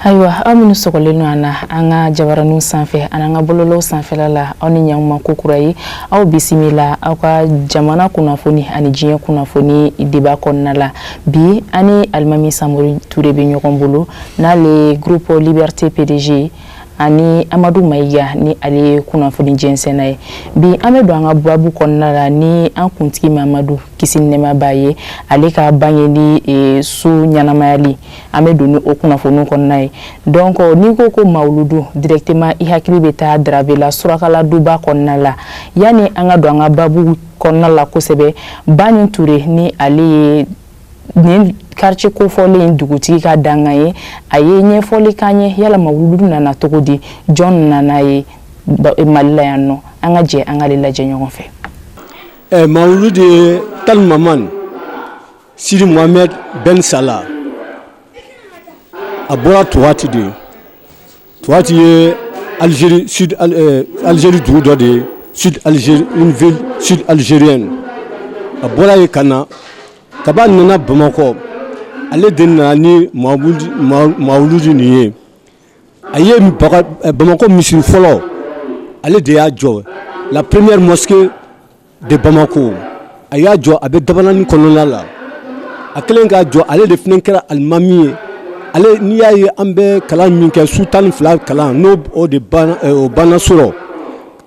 Ayiwa aw minnu sɔgɔlen don an na an ka jabaraniw sanfɛ an ka bɔlɔlɔw sanfɛla la aw ni ɲankuma ko kura ye aw bisimila aw ka jamana kunnafoni ani diɲɛ kunnafoni débat kɔnɔna la bi ani Alimami Samori Ture bɛ ɲɔgɔn bolo n'ale groupe Liberté PDG ani Amadu Mayiga ni ale kunnafoni jɛnsɛnna ye bi an bɛ don an ka babu kɔnɔna la ni an kuntigi Mamadu kisi ni nɛɛma b'a ye ale ka bangeli su ɲanamayali an bɛ don ni o kunnafoniw kɔnɔna ye donc ni ko mawuludu directement i hakili bɛ taa Darabe la Surakala duba kɔnɔna la yani an ka don an ka babu kɔnɔna la kosɛbɛ Bani Ture ni ale ye ni quartier kofɔlen dugutigi ka danga ye a ye ɲɛfɔli kan ye yala mawuludu nana togo di John nana ye Mali la yan nɔ an ka jɛ an ka lajɛ ɲɔgɔn fɛ mawuludu Tal Maman Sidi Mohamed Ben Salah a bɔra Tuwati de Tuwati ye Algérie sud Algérie dugu dɔ de ye sud Algérie une ville sud algérienne a bɔra ye kana kaba nana Bamakɔ ale de nana ni mawuludu ni ye a ye Bamakɔ misiri fɔlɔ ale de y'a jɔ la première mosquée de Bamako a y'a jɔ a bɛ Dabalani kɔnɔna la a kelen k'a jɔ ale de fana kɛra alimami ye ale n'i y'a ye an bɛ kalan min kɛ su 12 kalan n'o o de banna sɔrɔ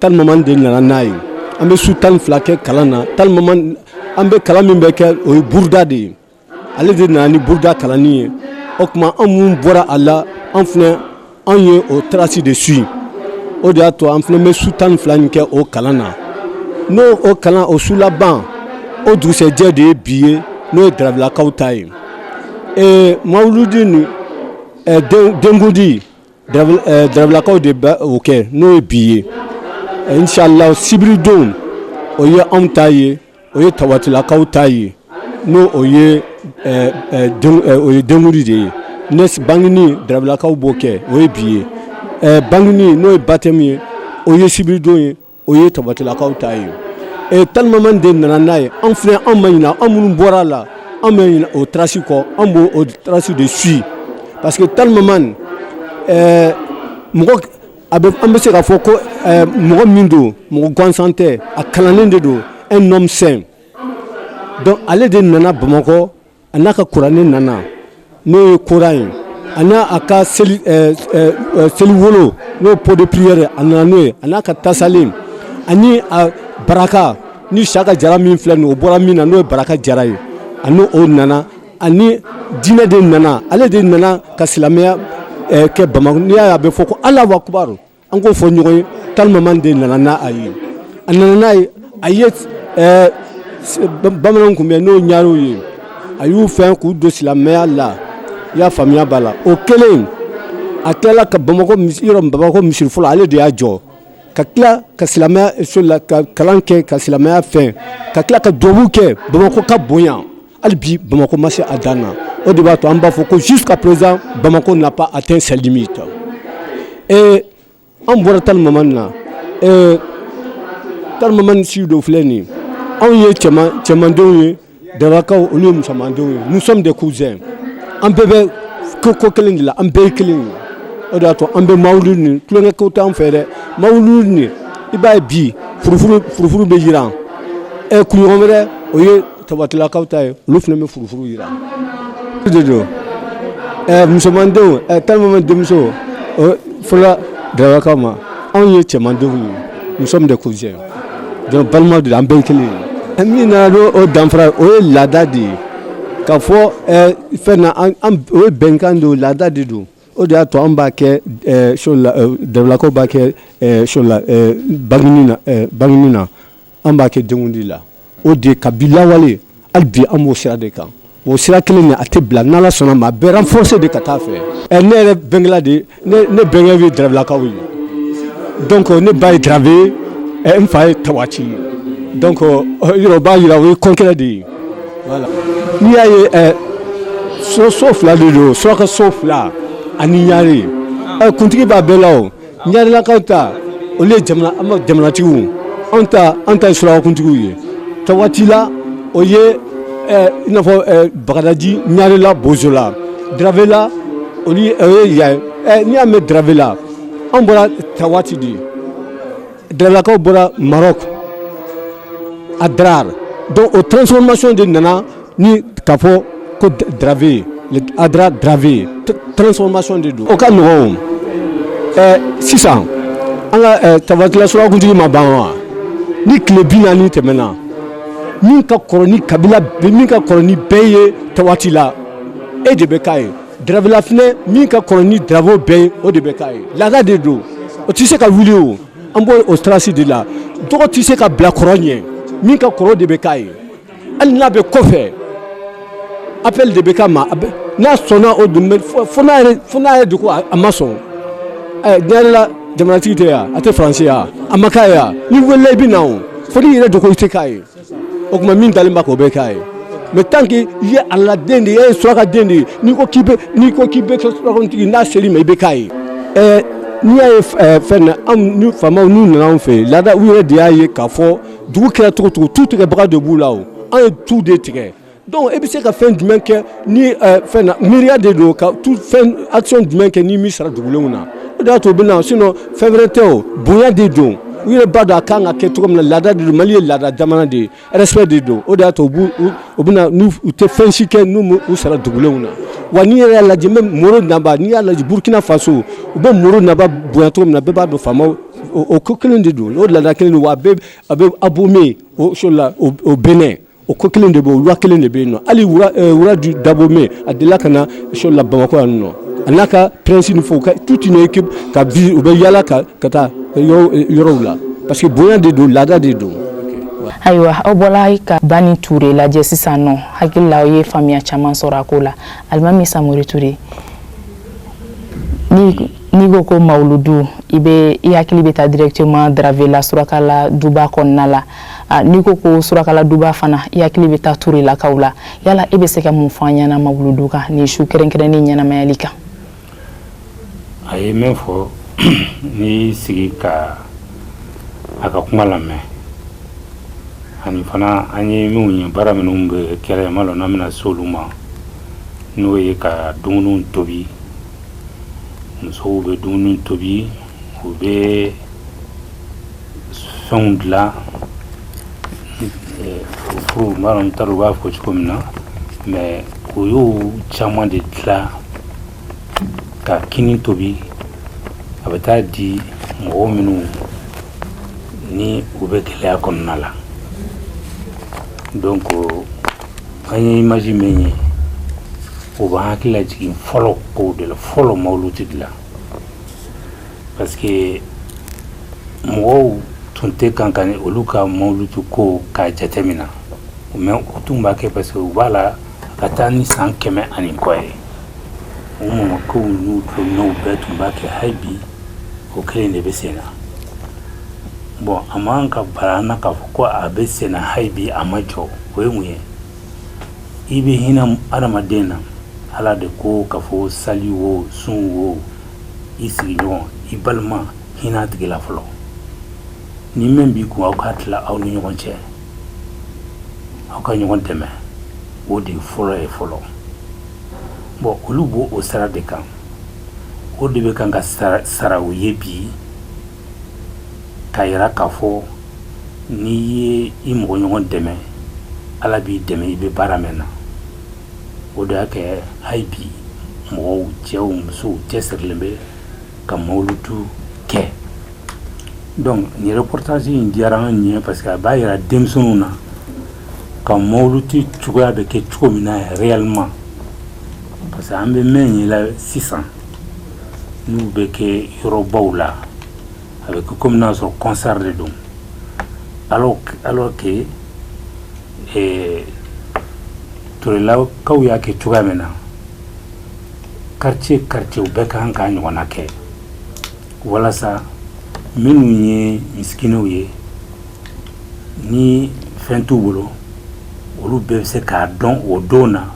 Tal Maman de nana n'a ye an bɛ su 12 kɛ kalan na Tal Maman an bɛ kalan min bɛ kɛ o ye burda de ye ale de nana ni burda kalanni ye o tuma an mun bɔra a la an fana an ye o trace de suit o de y'a to an fana bɛ su 12 nin kɛ o kalan na n'o o kalan o su laban o dugusɛjɛ de ye bi ye n'o ye Darabelakaw ta ye mawuludu ni dengudi Darabelakaw de bɛ o kɛ n'o ye bi ye inshallah sibiridon o ye anw ta ye o ye Tawatilakaw ta ye n'o o ye dengudi de ye nes bangini Darabelakaw b'o kɛ o ye bi ye bangini n'o ye baptême ye o ye sibiridon ye o ye Tawatilakaw ta ye Tal Maman de nana n'a ye an filɛ an ma ɲina an minnu bɔra la an ma ɲina o trace kɔ an b'o o trace de suit parce que Tal Maman mɔgɔ an bɛ se k'a fɔ ko mɔgɔ min don mɔgɔ gansan tɛ a kalannen de don un homme saint donc ale de nana Bamakɔ a n'a ka kuranɛ nana n'o ye Coran ye a n'a a ka seliwolo n'o pot de prière a nana n'o ye a n'a ka tasalen ani a baraka ni Saka Jara min filɛ nin o bɔra min na n'o ye Baraka Jara ye a n'o o nana ani diinɛ de nana ale de nana ka silamɛya kɛ Bamakɔ n'i y'a ye a bɛ fɔ ko Alahu Akibaru an k'o fɔ ɲɔgɔn ye Tal Maman de nana n'a ye a nana n'a ye a ye bamananw tun bɛ n'o ɲar'u ye a y'u fɛn k'u don silamɛya la i y'a faamuya b'a la o kelen a tilala ka Bamakɔ misiri fɔlɔ ale de y'a jɔ ka tila ka silamɛya so la ka kalan kɛ ka silamɛya fɛn ka tila ka duwawu kɛ Bamakɔ ka bonya hali bi Bamakɔ ma se a dan na o de b'a to an b'a fɔ ko jusqu'à présent Bamakɔ n'a pas atteint ses limites an bɔra Tal Maman na Tal Maman si dɔ filɛ nin anw ye cɛmandenw ye Darabelakaw olu ye musomandenw ye nous sommes des cousins an bɛɛ bɛ ko kelen de la an bɛɛ ye kelen ye o de y'a to an bɛ mawuludu ni tulonkɛkow t'an fɛ dɛ mawuludu ni i b'a ye bi furufuru bɛ jiran kunɲɔgɔn wɛrɛ o ye Tawatilakaw ta ye olu fana bɛ furufuru jira de don musomandenw Tal Maman denmuso fɔlɔ Darabelakaw ma anw ye cɛmandenw ye nous sommes des cousins donc balima de an bɛɛ ye kelen ye min nana n'o danfara o ye laada de ye k'a fɔ fɛn na o ye bɛnkan de ye laada de don o de y'a to an b'a kɛ Darabelakaw b'a kɛ bangini na an b'a kɛ dengudi la o de kabi lawale hali bi an b'o sira de kan o sira kelen a tɛ bila n'Ala sɔnna ma a bɛ renforcer de ka taa fɛ ne yɛrɛ bɛnkɛla de ne bɛnkɛ ye Darabelakaw ye donc ne ba ye Darabe n fa ye Tawati ye donc yɔrɔ b'a yira o ye concret de ye voilà n'i y'a ye so fila de don suraka so fila ani ɲare kuntigi b'a bɛɛ la o ɲarelakaw ta olu ye jamanatigiw an ta ye surakakuntigiw ye Tawati la o ye i n'a fɔ Bagadaji ɲarela Bozola Darabe la oli ya ni y'a mɛn dravé la an bɔra Tawati de dravélakaw bɔra Maroc à Drar donc o transformation de nana ni k'a fɔ ko dravé le Adra dravé transformation de don o ka nɔgɔn sisan an ka Tabatila surakuntigi ma ban wa ni tile 40 tɛmɛna min ka kɔrɔ ni kabila min ka kɔrɔ ni bɛɛ ye Tawati la e de bɛ k'a ye dravela fɛnɛ min ka kɔrɔ ni drapeau bɛɛ ye o de bɛ k'a ye laada de don o tɛ se ka wuli o an b'o o sirasi de la dɔgɔ tɛ se ka bila kɔrɔ ɲɛ min ka kɔrɔ de bɛ k'a ye hali n'a bɛ kɔfɛ appel de bɛ k'a ma n'a sɔnna o dun fo n'a yɛrɛ de ko a ma sɔn diɲɛ la jamanatigi tɛ yan a tɛ faransi yan a ma k'a ye yan ni wulila i bɛ na o fo n'i yɛrɛ de ko i tɛ k'a ye o tuma min dalen b'a kan o bɛ k'a ye mais tant que i ye ala den de ye e ye suraka den de ye n'i ko k'i bɛ kɛ surakuntigi n'a ser'i ma i bɛ k'a ye n'i y'a ye fɛn na anw ni faamaw n'u nana anw fɛ laada u yɛrɛ de y'a ye k'a fɔ dugu kɛra cogo cogo tu tigɛbaga de b'u la o an ye tu de tigɛ donc e bɛ se ka fɛn jumɛn kɛ ni fɛn na miiriya de don ka tu fɛn action jumɛn kɛ n'i m'i sara dugulenw na o de y'a to o bɛ na sinon fɛn wɛrɛ tɛ o bonya de don u yɛrɛ b'a dɔn a kan ka kɛ cogo min na laada de don Mali ye laada jamana de ye respect de don o de y'a to u bɛ na n'u tɛ fɛn si kɛ n'u u sara dugulenw na wa n'i yɛrɛ y'a lajɛ même Moro naba n'i y'a lajɛ Burkina Faso u bɛ Moro naba bonya cogo min na bɛɛ b'a dɔn faamaw o ko kelen de don o laada kelen don wa a bɛ Abomey o la o Benin o ko kelen de bɛ o loi kelen de bɛ yen nɔ hali wura du Dahomey a delila ka na la Bamako yan nɔ a n'a ka prince ni fo toute une équipe ka bi u bɛ yala ka taa yɔrɔw la parce que bonya de don laada de don. Ayiwa aw bɔla ka Bani Ture lajɛ sisan nɔ hakili la aw ye faamuya caman sɔrɔ a ko la Alimami Samori Ture n'i ko ko Mawuludu i hakili bɛ taa directement Dravela Surakala duba kɔnɔna la n'i ko ko Surakala duba fana i hakili bɛ taa Ture lakaw la yala e bɛ se ka mun fɔ an ɲɛna Mawuludu kan ni su kɛrɛnkɛrɛnnen ɲɛnamayali kan. A ye min fɔ n'i sigi ka a ka kuma lamɛn ani fana an ye minnu ye baara minnu bɛ kɛra ma n'an bɛna se olu ma n'o ye ka dumuni tobi musow bɛ dumuni tobi u bɛ fɛnw dilan furu n b'a dɔn n t'a dɔn u b'a fɔ cogo min na mais o y'o caman de dilan ka kini tobi a bɛ taa di mɔgɔw minnu ni u bɛ gɛlɛya kɔnɔna la donc an ye image min ye o b'an hakili lajigin fɔlɔ kow de la fɔlɔ Mawuludu de la parce que mɔgɔw tun tɛ kan ka olu ka Mawuludu ko k'a jatemina mais u tun b'a kɛ parce que u b'a la ka taa ni san 100 ani kɔ ye o mɔgɔkow n'u tulonminɛw bɛɛ tun b'a kɛ hali bi o kelen de bɛ sen na bon a man ka bara na k'a fɔ ko a bɛ sen na hali bi a ma jɔ o ye mun ye i bɛ hinɛ adamaden na Ala de ko k'a fɔ sali wo sun wo i sigiɲɔgɔn i balima hinɛ a tigi la fɔlɔ ni min b'i kun aw k'a tila aw ni ɲɔgɔn cɛ aw ka ɲɔgɔn dɛmɛ o de fɔlɔ ye fɔlɔ bon olu b'o o sira de kan o de bɛ kan ka sara u ye bi k'a yira k'a fɔ n'i ye i mɔgɔ ɲɔgɔn dɛmɛ Ala b'i dɛmɛ i bɛ baara min na o de y'a kɛ hali bi mɔgɔw cɛw musow cɛsirilen bɛ ka Mawuludu kɛ donc nin reportage in diyara an ɲɛ parce que a b'a yira denmisɛnninw na ka Mawuludu cogoya bɛ kɛ cogo min na réellement parce que an bɛ mɛn ye la sisan n'u bɛ kɛ yɔrɔbaw la a bɛ kɛ comme n'a sɔrɔ concert de don alors que Turelakaw y'a kɛ cogoya min na quartier u bɛɛ kan k'a ɲɔgɔnna kɛ walasa minnu ye miskinaw ye ni fɛn t'u bolo olu bɛɛ bɛ se k'a dɔn o don na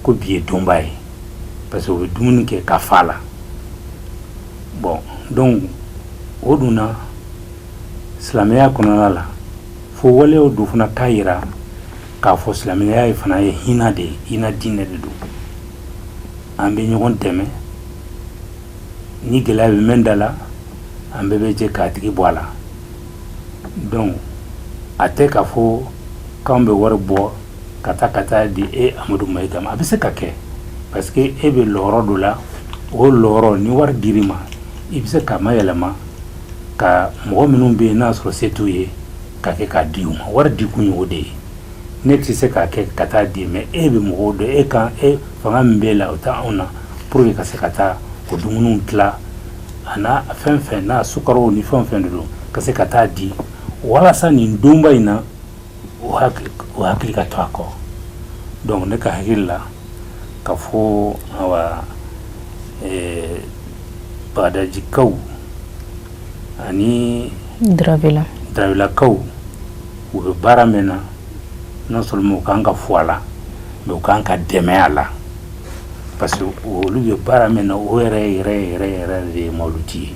ko bi ye donba ye parce que u bɛ dumuni kɛ ka fa la bon donc o dunna silamɛya kɔnɔna la fo waleyaw do fana k'a yira k'a fɔ silamɛya ye fana ye hinɛ de ye hinɛ diinɛ de don an bɛ ɲɔgɔn dɛmɛ ni gɛlɛya bɛ mɛn da la an bɛɛ bɛ jɛ k'a tigi bɔ a la donc a tɛ k'a fɔ k'anw bɛ wari bɔ ka taa di Amadu Mayiga ma a bɛ se ka kɛ parce que e bɛ lɔɔrɔ dɔ la o lɔɔrɔ ni wari dir'i ma i bɛ se k'a mayɛlɛma ka mɔgɔ minnu bɛ yen n'a sɔrɔ se t'u ye ka kɛ k'a di u ma wari di kun ye o de ye ne tɛ se k'a kɛ ka taa di mais e bɛ mɔgɔw dɔn e fanga min b'e la o tɛ anw na pour que ka se ka taa o dumuniw tila a n'a fɛn fɛn n'a sukaro ni fɛn fɛn de don ka se ka taa di walasa nin donba in na o hakili ka to a kɔ donc ne ka hakili la ka fɔ awa Bagdadikaw ani Darawelakaw u bɛ baara min na non seulement u kan ka fɔ a la mais u kan ka dɛmɛ a la parce que olu bɛ baara min na o yɛrɛ de ye Mawuludi ye.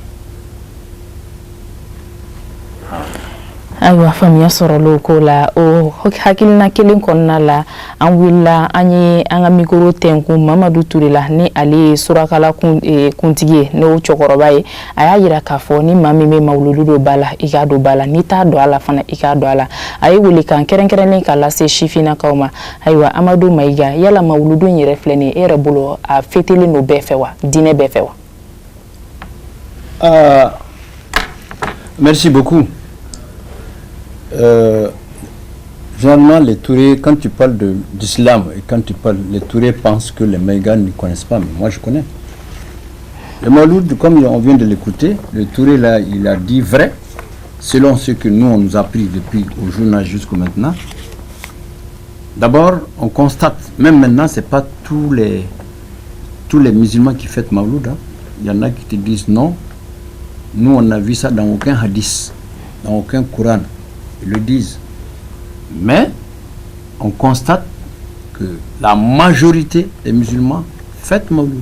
Ayiwa faamuya sɔrɔla o ko la o hakilina kelen kɔnɔna la an wulila an ye an ka mikoro tɛnkun Mamadu Ture la ni ale ye surakala kuntigi ye n'o cɛkɔrɔba ye a y'a yira k'a fɔ ni maa min bɛ mawuludu don ba la i k'a don ba la n'i t'a don a la fana i k'a don a la a ye welekan kɛrɛnkɛrɛnnen k'a lase sifinnakaw ma ayiwa Amadu Mayiga yala mawuludu in yɛrɛ filɛ nin ye e yɛrɛ bolo a fêtelen don bɛɛ fɛ wa diinɛ bɛɛ fɛ wa. Merci beaucoup. Généralement, les Tourés, quand tu parles d'islam et quand tu parles, les Tourés pensent que les Maïgas ne connaissent pas, mais moi je connais. Le Mawlud, comme on vient de l'écouter, le Touré là, il a dit vrai, selon ce que nous on nous a appris depuis au journal jusqu'au maintenant. D'abord, on constate, même maintenant, c'est pas tous les musulmans qui fêtent Mawlud. Hein. Il y en a qui te disent non. Nous, on a vu ça dans aucun hadith, dans aucun Coran. Ils le disent. Mais on constate que la majorité des musulmans fêtent Mawlud.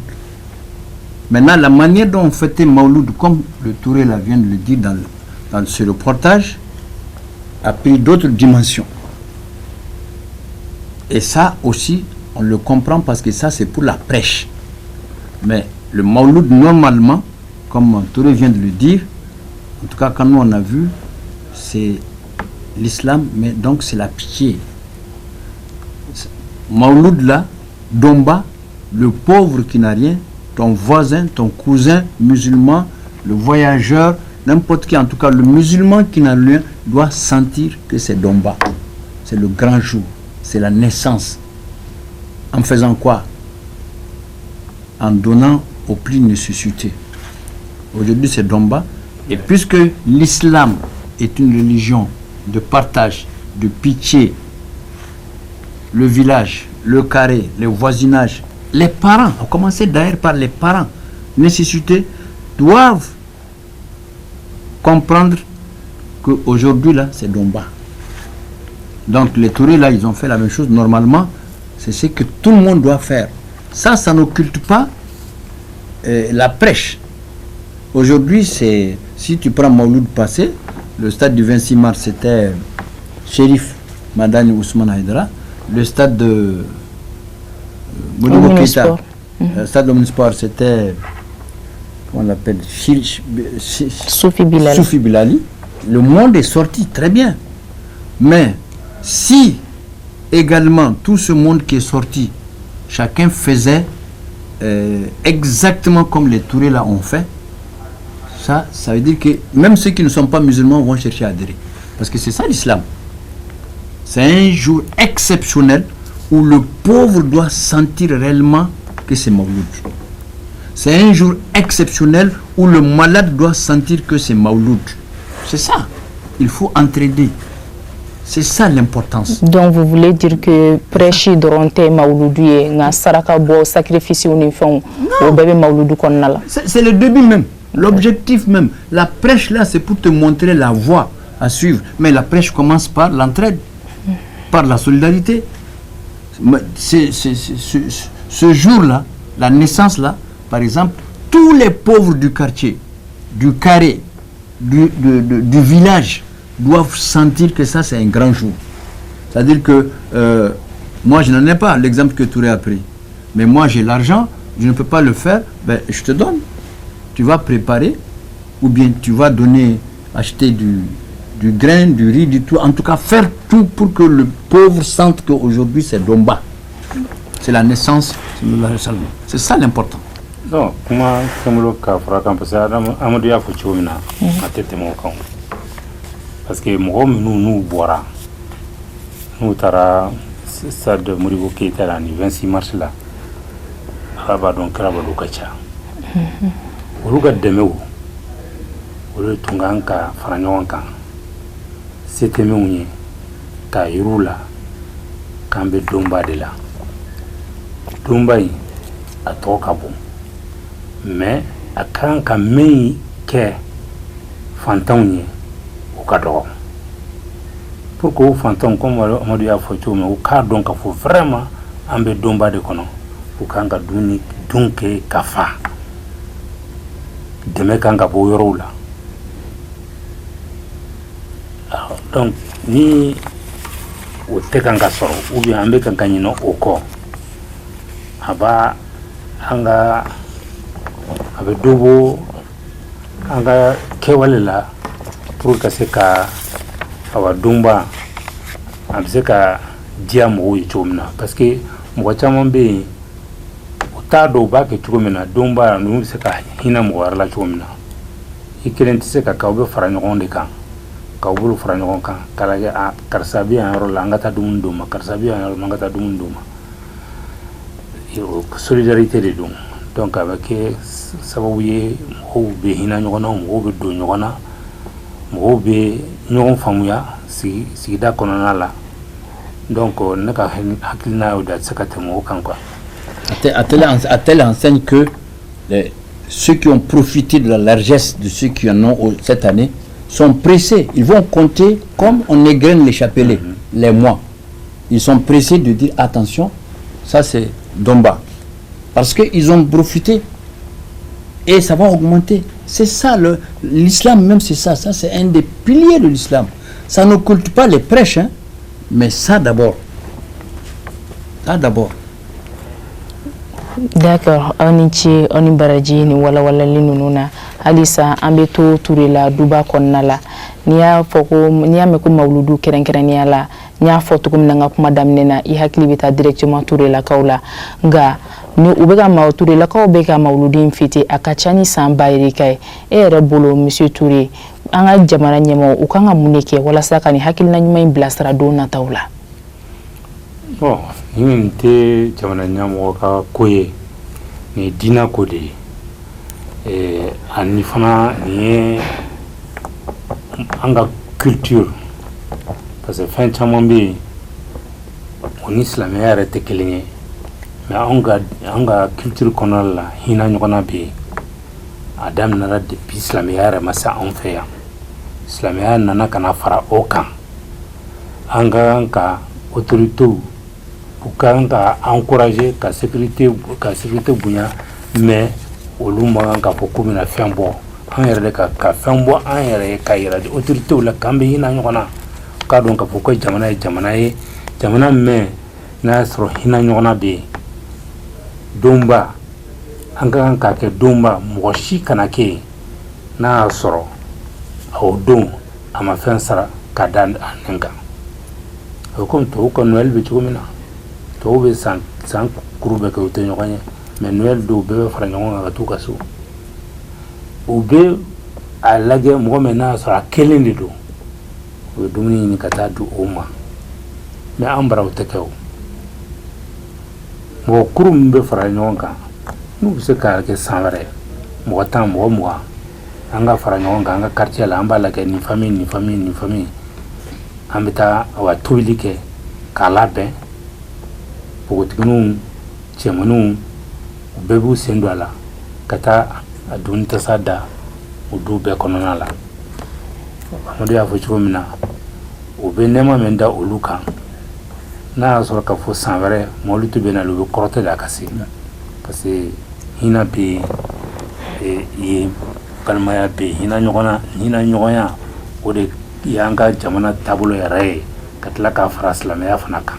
Maintenant, la manière dont on fêtait Mawlud, comme le Touré là vient de le dire dans ce reportage, a pris d'autres dimensions. Et ça aussi, on le comprend parce que ça, c'est pour la prêche. Mais le Mawlud, normalement, comme Touré vient de le dire, en tout cas, quand nous on a vu, c'est l'islam, mais donc c'est la pitié. Mawlud là, Domba, le pauvre qui n'a rien, ton voisin, ton cousin musulman, le voyageur, n'importe qui, en tout cas le musulman qui n'a rien, doit sentir que c'est Domba. C'est le grand jour, c'est la naissance. En faisant quoi? En donnant aux plus nécessités. Aujourd'hui c'est Domba. Et puisque l'islam est une religion de partage, de pitié, le village, le carré, le voisinage, les parents, on commençait d'ailleurs par les parents nécessités, doivent comprendre qu'aujourd'hui là c'est Domba. Donc les Tourés là ils ont fait la même chose. Normalement c'est ce que tout le monde doit faire. Ça n'occulte pas la prêche. Aujourd'hui c'est, si tu prends Mawlud passé, le stade du 26 mars c'était Chérif Madani Ousmane Haïdara, le stade de Keïta, le stade d'Omnisport c'était, comment on l'appelle, Soufi Bilali. Le monde est sorti très bien. Mais si également tout ce monde qui est sorti, chacun faisait exactement comme les Tourés là ont fait, ça veut dire que même ceux qui ne sont pas musulmans vont chercher à adhérer. Parce que c'est ça l'islam. C'est un jour exceptionnel où le pauvre doit sentir réellement que c'est Mawlud. C'est un jour exceptionnel où le malade doit sentir que c'est Mawlud. C'est ça. Il faut entraider. C'est ça l'importance. Donc vous voulez dire que prêcher Doronte Mawludu et nga saraka bo sacrifice ou nifon au bébé Mawludu qu'on a là. C'est le début même. L'objectif même. La prêche là, c'est pour te montrer la voie à suivre. Mais la prêche commence par l'entraide, par la solidarité. Ce jour-là, la naissance là, par exemple, tous les pauvres du quartier, du carré, du village doivent sentir que ça c'est un grand jour. C'est-à-dire que moi je n'en ai pas, l'exemple que Touré a pris. Mais moi j'ai l'argent, je ne peux pas le faire, ben, je te donne. tu vas préparer, ou bien tu vas donner, acheter du grain, du riz, du tout. En tout cas, faire tout pour que le pauvre sente qu'aujourd'hui c'est Domba. C'est la naissance. C'est ça l'important. Non, comment Kamolo Kafra Campus Amadou Yafuchumina, à tête mon camp. Parce que moi, nous boira. Nous tara ça de Muribo Keita, 26 mars là. Rabat donc Rabado Kacha. Uruga Demeu. Uru Tunganka, Franyanka. C'était Mouni. Kairula. Kambe Domba de là. Dombaï à Tokabo. Mais a kan ka min kɛ fantanw ye o ka dɔgɔ pour que o fantanw comme Amadu y'a fɔ cogo min o k'a dɔn k'a fɔ vraiment an bɛ donba de kɔnɔ o kan ka dun kɛ ka fa dɛmɛ kan ka bɔ yɔrɔw la donc ni o tɛ kan ka sɔrɔ ou bien an bɛ kan ka ɲinɛ o kɔ a b'a an ka avec Dobo, anga Kewalela, pour que c'est qu'à Domba, c'est qu'à Diamo et Chomna. Parce que moi, Chamambe, au Tado Bak et Chomena, Domba, nous c'est qu'à Hinamoir la Chomna. Il crée c'est qu'à Kaube Franon de Camp, Kaubul Franon Camp, Kalaga, Karsabi, un Rolangata Dumunduma, Karsabi, un Rolangata Dumunduma. Solidarité des dons. Donc avec sababu ye mɔgɔw bɛ hinɛ ɲɔgɔn na mɔgɔw bɛ don ɲɔgɔn na mɔgɔw bɛ ɲɔgɔn faamuya sigida kɔnɔna la donc ne ka hakilina y'o de a tɛ se ka tɛmɛ o kan quoi. À telle enseigne que ceux qui ont profité de la largesse de ceux qui en ont cette année sont pressés, ils vont compter comme on égrène les chapelets, les mois. Ils sont pressés de dire attention, ça c'est Domba. Parce qu'ils ont profité et ça va augmenter. C'est ça, l'islam même c'est ça. Ça c'est un des piliers de l'islam. Ça n'occulte pas les prêches, hein, mais ça d'abord. Ça d'abord. D'accord. Onichi, onibaraji ni wala linununa. Alisa ambeto turela duba konnala. Niya foko niya meko mauludu kerenkerenia la. Niya foto kumnanga kuma damnena I hakili bita directement turela kaula. Nga ni ubeka mauture la ka ubeka mauludin fiti akachani samba irika rebolo monsieur Touré anga jamana nyemo ukanga muneke wala saka ni hakilina nyuma imblastra dona taula bon ni te jamana nyamo ka koye ni dina kode ani fana ni anga culture parce que fin chamambe on islam ya rete kelinye mais anga culture kɔnɔna la hina ɲɔgɔnna bɛ a daminɛra depuis silamɛya yɛrɛ ma se an fɛ yan silamɛya nana kana fara o kan an ka kan ka autorités u ka kan ka encourager ka sécurité bonya mais olu ma kan ka fɔ ko bɛna fɛn bɔ an yɛrɛ de ka fɛn bɔ an yɛrɛ ye ka yira autorités la k'an bɛ hina ɲɔgɔn na k'a dɔn ka fɔ ko jamana ye jamana min n'a y'a sɔrɔ hina ɲɔgɔnna bɛ yen Domba an ka kɛ Domba mɔgɔ si kana kɛ n'a y'a sɔrɔ o don a ma fɛn sara ka da nin kan o comme tɔw ka Noël bɛ cogo min na tɔw bɛ san kuru bɛɛ kɛ o tɛ ɲɔgɔn ye mais Noël dɔw bɛɛ bɛ fara ɲɔgɔn kan ka t'u ka so u bɛ a lajɛ mɔgɔ min n'a y'a sɔrɔ a kelen de don u bɛ dumuni ɲini ka taa di o ma mais an bara o tɛ kɛ o mɔgɔ kuru min bɛ fara ɲɔgɔn kan n'u bɛ se ka kɛ san wɛrɛ mɔgɔ 10 mɔgɔ 20 an ka fara ɲɔgɔn kan an ka quartier la an b'a lajɛ nin famille an bɛ taa wa tobili kɛ k'a labɛn npogotigininw cɛmanninw u bɛɛ b'u sen don a la ka taa a dumuni tasa da o du bɛɛ kɔnɔna la Amadu y'a fɔ cogo min na u bɛ nɛɛma min da olu kan n'a y'a sɔrɔ ka fɔ san wɛrɛ mɔbili tɛ bɛ na u bɛ kɔrɔtɛ da ka se parce que hinɛ bɛ yen balimaya bɛ yen hinɛ ɲɔgɔnya o de y'an ka jamana taabolo yɛrɛ ye ka tila k'a fara silamɛya fana kan.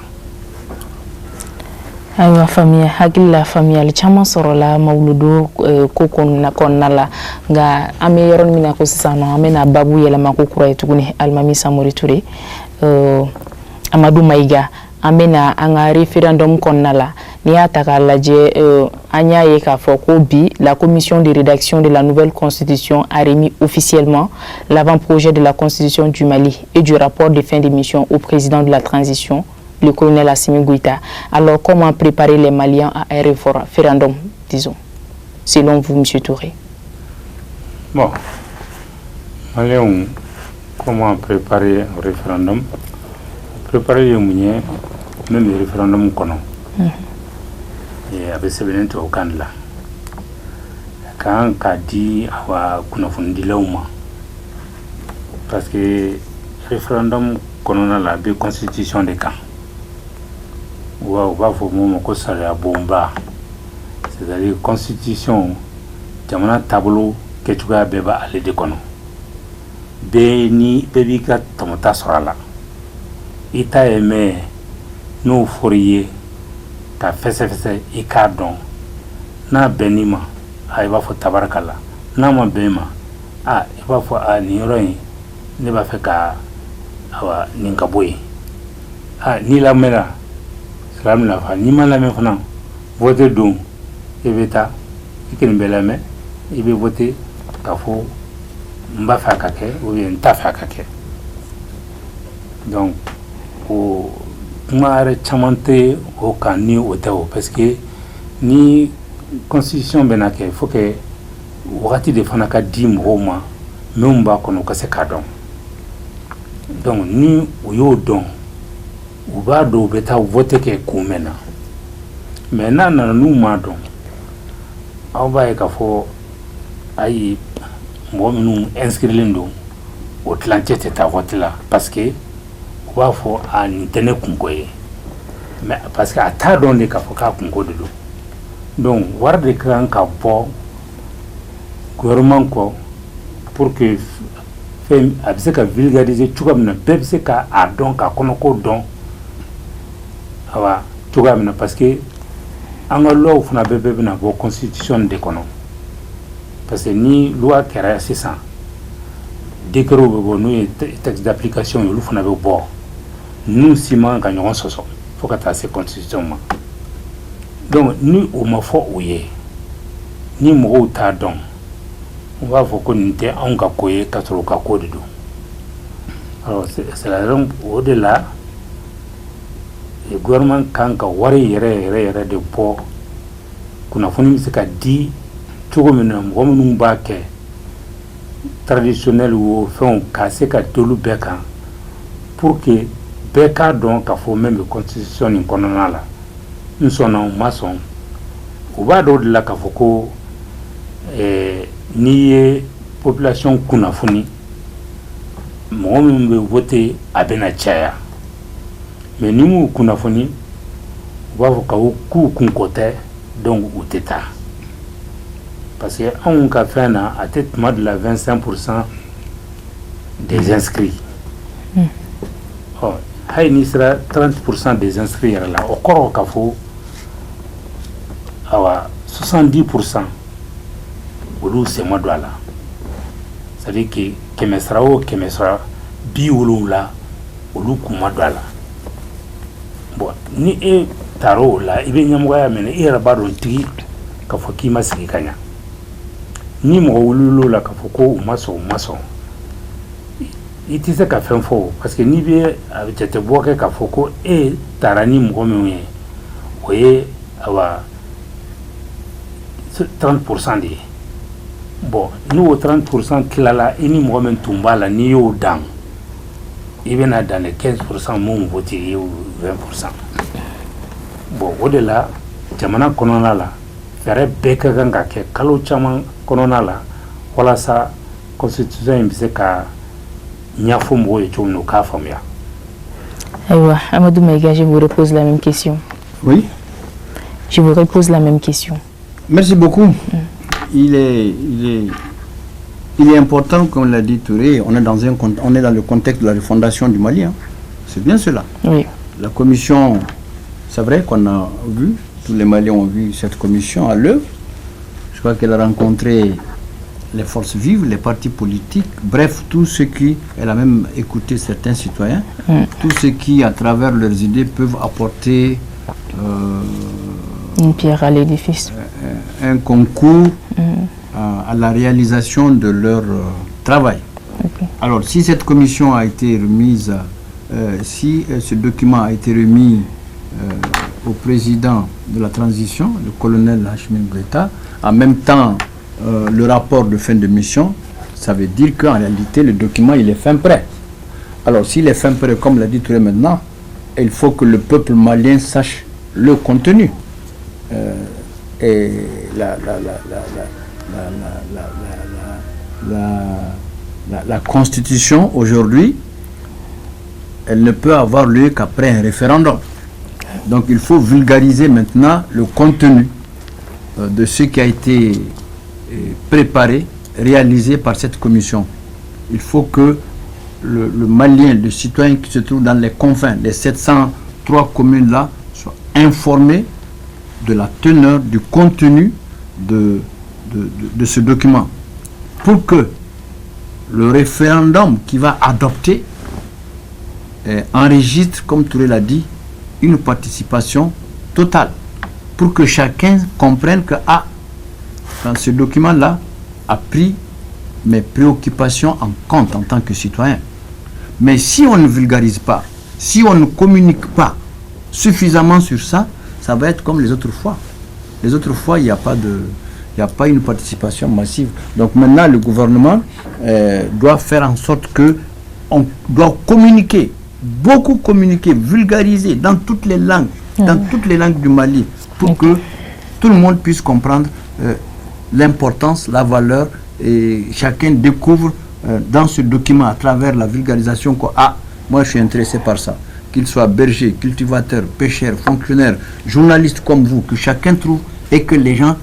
ayiwa famiya hakilila famiyali caman sɔrɔla mawuludu ko kɔnɔna la nka an bɛ yɔrɔ min na ko sisan nɔ an bɛna babu yɛlɛma ko kura ye tuguni Alimami Samori Ture Amadu Mayiga an bɛna an ka référendum kɔnɔna la n'i y'a ta k'a lajɛ an y'a ye k'a fɔ ko bi la commission de rédaction de la nouvelle constitution a remis officiellement l'avant-projet de la constitution du Mali et du rapport de fin d'émission au président de la transition, le colonel Assimi Goïta. Alors, comment préparer les Maliens à un référendum, disons, selon vous, M. Touré? Bon, Maliens, comment préparer un référendum? Préparer les Maliens, même le référendum qu'on a. Et avec ce bénin au Canada. Quand on a dit qu'on a fondé l'Ouma, parce que le référendum qu'on a la constitution des camps. Ou va former que ça la bomba, c'est-à-dire constitution jamana tableau que tu vas beba aller de kono beni bebi ka tamata sorala ita eme no foriye ka fese ikadon na benima ay ba fo tabarakala na ma bema e ba fo ni royin ne ba fe ka awa ninka boy ni la mera salam la fa ni ma la me fana voter don e beta ikin belame e be voter ka fo mba fa ka ke ou bien ta fa ka ke donc o mare chamante o kan ni o taw parce que ni constitution benake faut que wakati de fana ka di mo ma même ba kono ka se ka don donc ni o yo don ou ba do beta voter ke kumena mais nana nous ma don aw ba e ka fo ay mo nous inscrire lindo au tlanchete ta voter là parce que on va fo an tene kungoye mais parce que ata don de ka fo ka kungo de do donc war de kan ka bo gouvernement ko pour que fait abse ka vulgariser tugam bebse ka a don ka kono ko don awa tugam parce que anga loi funa bebe na bo constitution de kono parce que ni loi kera 600 décret bo no texte d'application yo funa be bo nous ciment ka nyon soso faut que ta se constitution ma donc ni o ma fo oye ni mo ta don on va faut qu'on était en ka koye ka tro ka ko de do alors c'est la raison au-delà le gouvernement kanka wari yere de po kuna foni se ka di tugo mena mo mun ba ke traditionnel ou fond ka se ka tolu beka pour que beka donc ka fo même constitution ni konona la nsona mason ou ba do de la ka foko ni population kuna foni mo mun be voter abena chaya mais ni mu kuna foni va ka ku kun côté donc ou teta parce que on ka fait na à tête de la 25% des inscrits oh hay ni sera 30% des inscrits là au corps ka fo awa 70% olu c'est moi là ça veut dire que kemesra bi olu là olu kuma là bon ni e taro la ibe nyamgoya mena e rabaro tigi ka foki masiki kanya ni mo wululo la ka foko maso itise ka fenfo parce que ni be abitete boke ka foko e tarani mo menwe oye awa 30% de bon nous 30% kilala ini mo men tumbala ni yo dang even dans les 15% mon voté 20%. Bon, au-delà, jamana konona la, fere beka ganga ke kalo chaman konona la, wala sa constitution imbise ka nyafo mwo ye chomno ka famia. Aïwa, Amadou Maïga, je vous repose la même question. Oui. Je vous repose la même question. Merci beaucoup. Il est important, comme l'a dit Touré, on est dans le contexte de la refondation du Mali. Hein. C'est bien cela. Oui. La commission C'est vrai qu'on a vu, tous les Maliens ont vu cette commission à l'œuvre. Je crois qu'elle a rencontré les forces vives, les partis politiques, bref, tout ce qui, elle a même écouté certains citoyens, tout ce qui, à travers leurs idées, peuvent apporter une pierre à l'édifice, un concours à la réalisation de leur travail. Okay. Alors, si cette commission a été remise, si ce document a été remis au président de la transition, le colonel Hachmin Goïta, en même temps le rapport de fin de mission, ça veut dire qu'en réalité le document il est fin prêt. Alors s'il est fin prêt, comme l'a dit Touré maintenant, il faut que le peuple malien sache le contenu. Et la constitution aujourd'hui, elle ne peut avoir lieu qu'après un référendum. Donc il faut vulgariser maintenant le contenu de ce qui a été préparé, réalisé par cette commission. Il faut que le Malien, le citoyen qui se trouve dans les confins, les 703 communes-là, soit informé de la teneur, du contenu de ce document. Pour que le référendum qui va adopter enregistre, comme Touré l'a dit, une participation totale. Pour que chacun comprenne que dans ce document-là a pris mes préoccupations en compte en tant que citoyen. Mais si on ne vulgarise pas, si on ne communique pas suffisamment sur ça, ça va être comme les autres fois. Les autres fois, il n'y a pas une participation massive. Donc maintenant, le gouvernement doit faire en sorte que on doit communiquer, beaucoup communiquer, vulgariser dans toutes les langues, dans toutes les langues du Mali, pour que tout le monde puisse comprendre l'importance, la valeur, et chacun découvre dans ce document, à travers la vulgarisation, que moi je suis intéressé par ça. Qu'il soit berger, cultivateur, pêcheur, fonctionnaire, journaliste comme vous, que chacun trouve et que les gens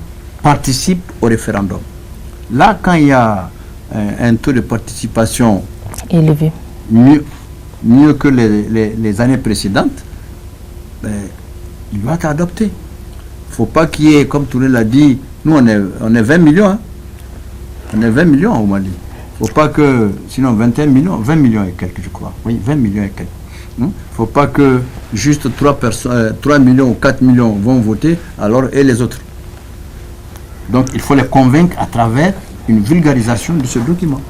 participent au référendum. Là, quand il y a un taux de participation élevé, mieux que les années précédentes, il va être adopté. Il ne faut pas qu'il y ait, comme Touré l'a dit, nous on est 20 millions. Hein. On est 20 millions au Mali. Il ne faut pas que, sinon 21 millions, 20 millions et quelques, je crois. Oui, 20 millions et quelques. Il ne faut pas que juste 3 millions ou 4 millions vont voter, alors et les autres. Donc il faut les convaincre à travers une vulgarisation de ce document.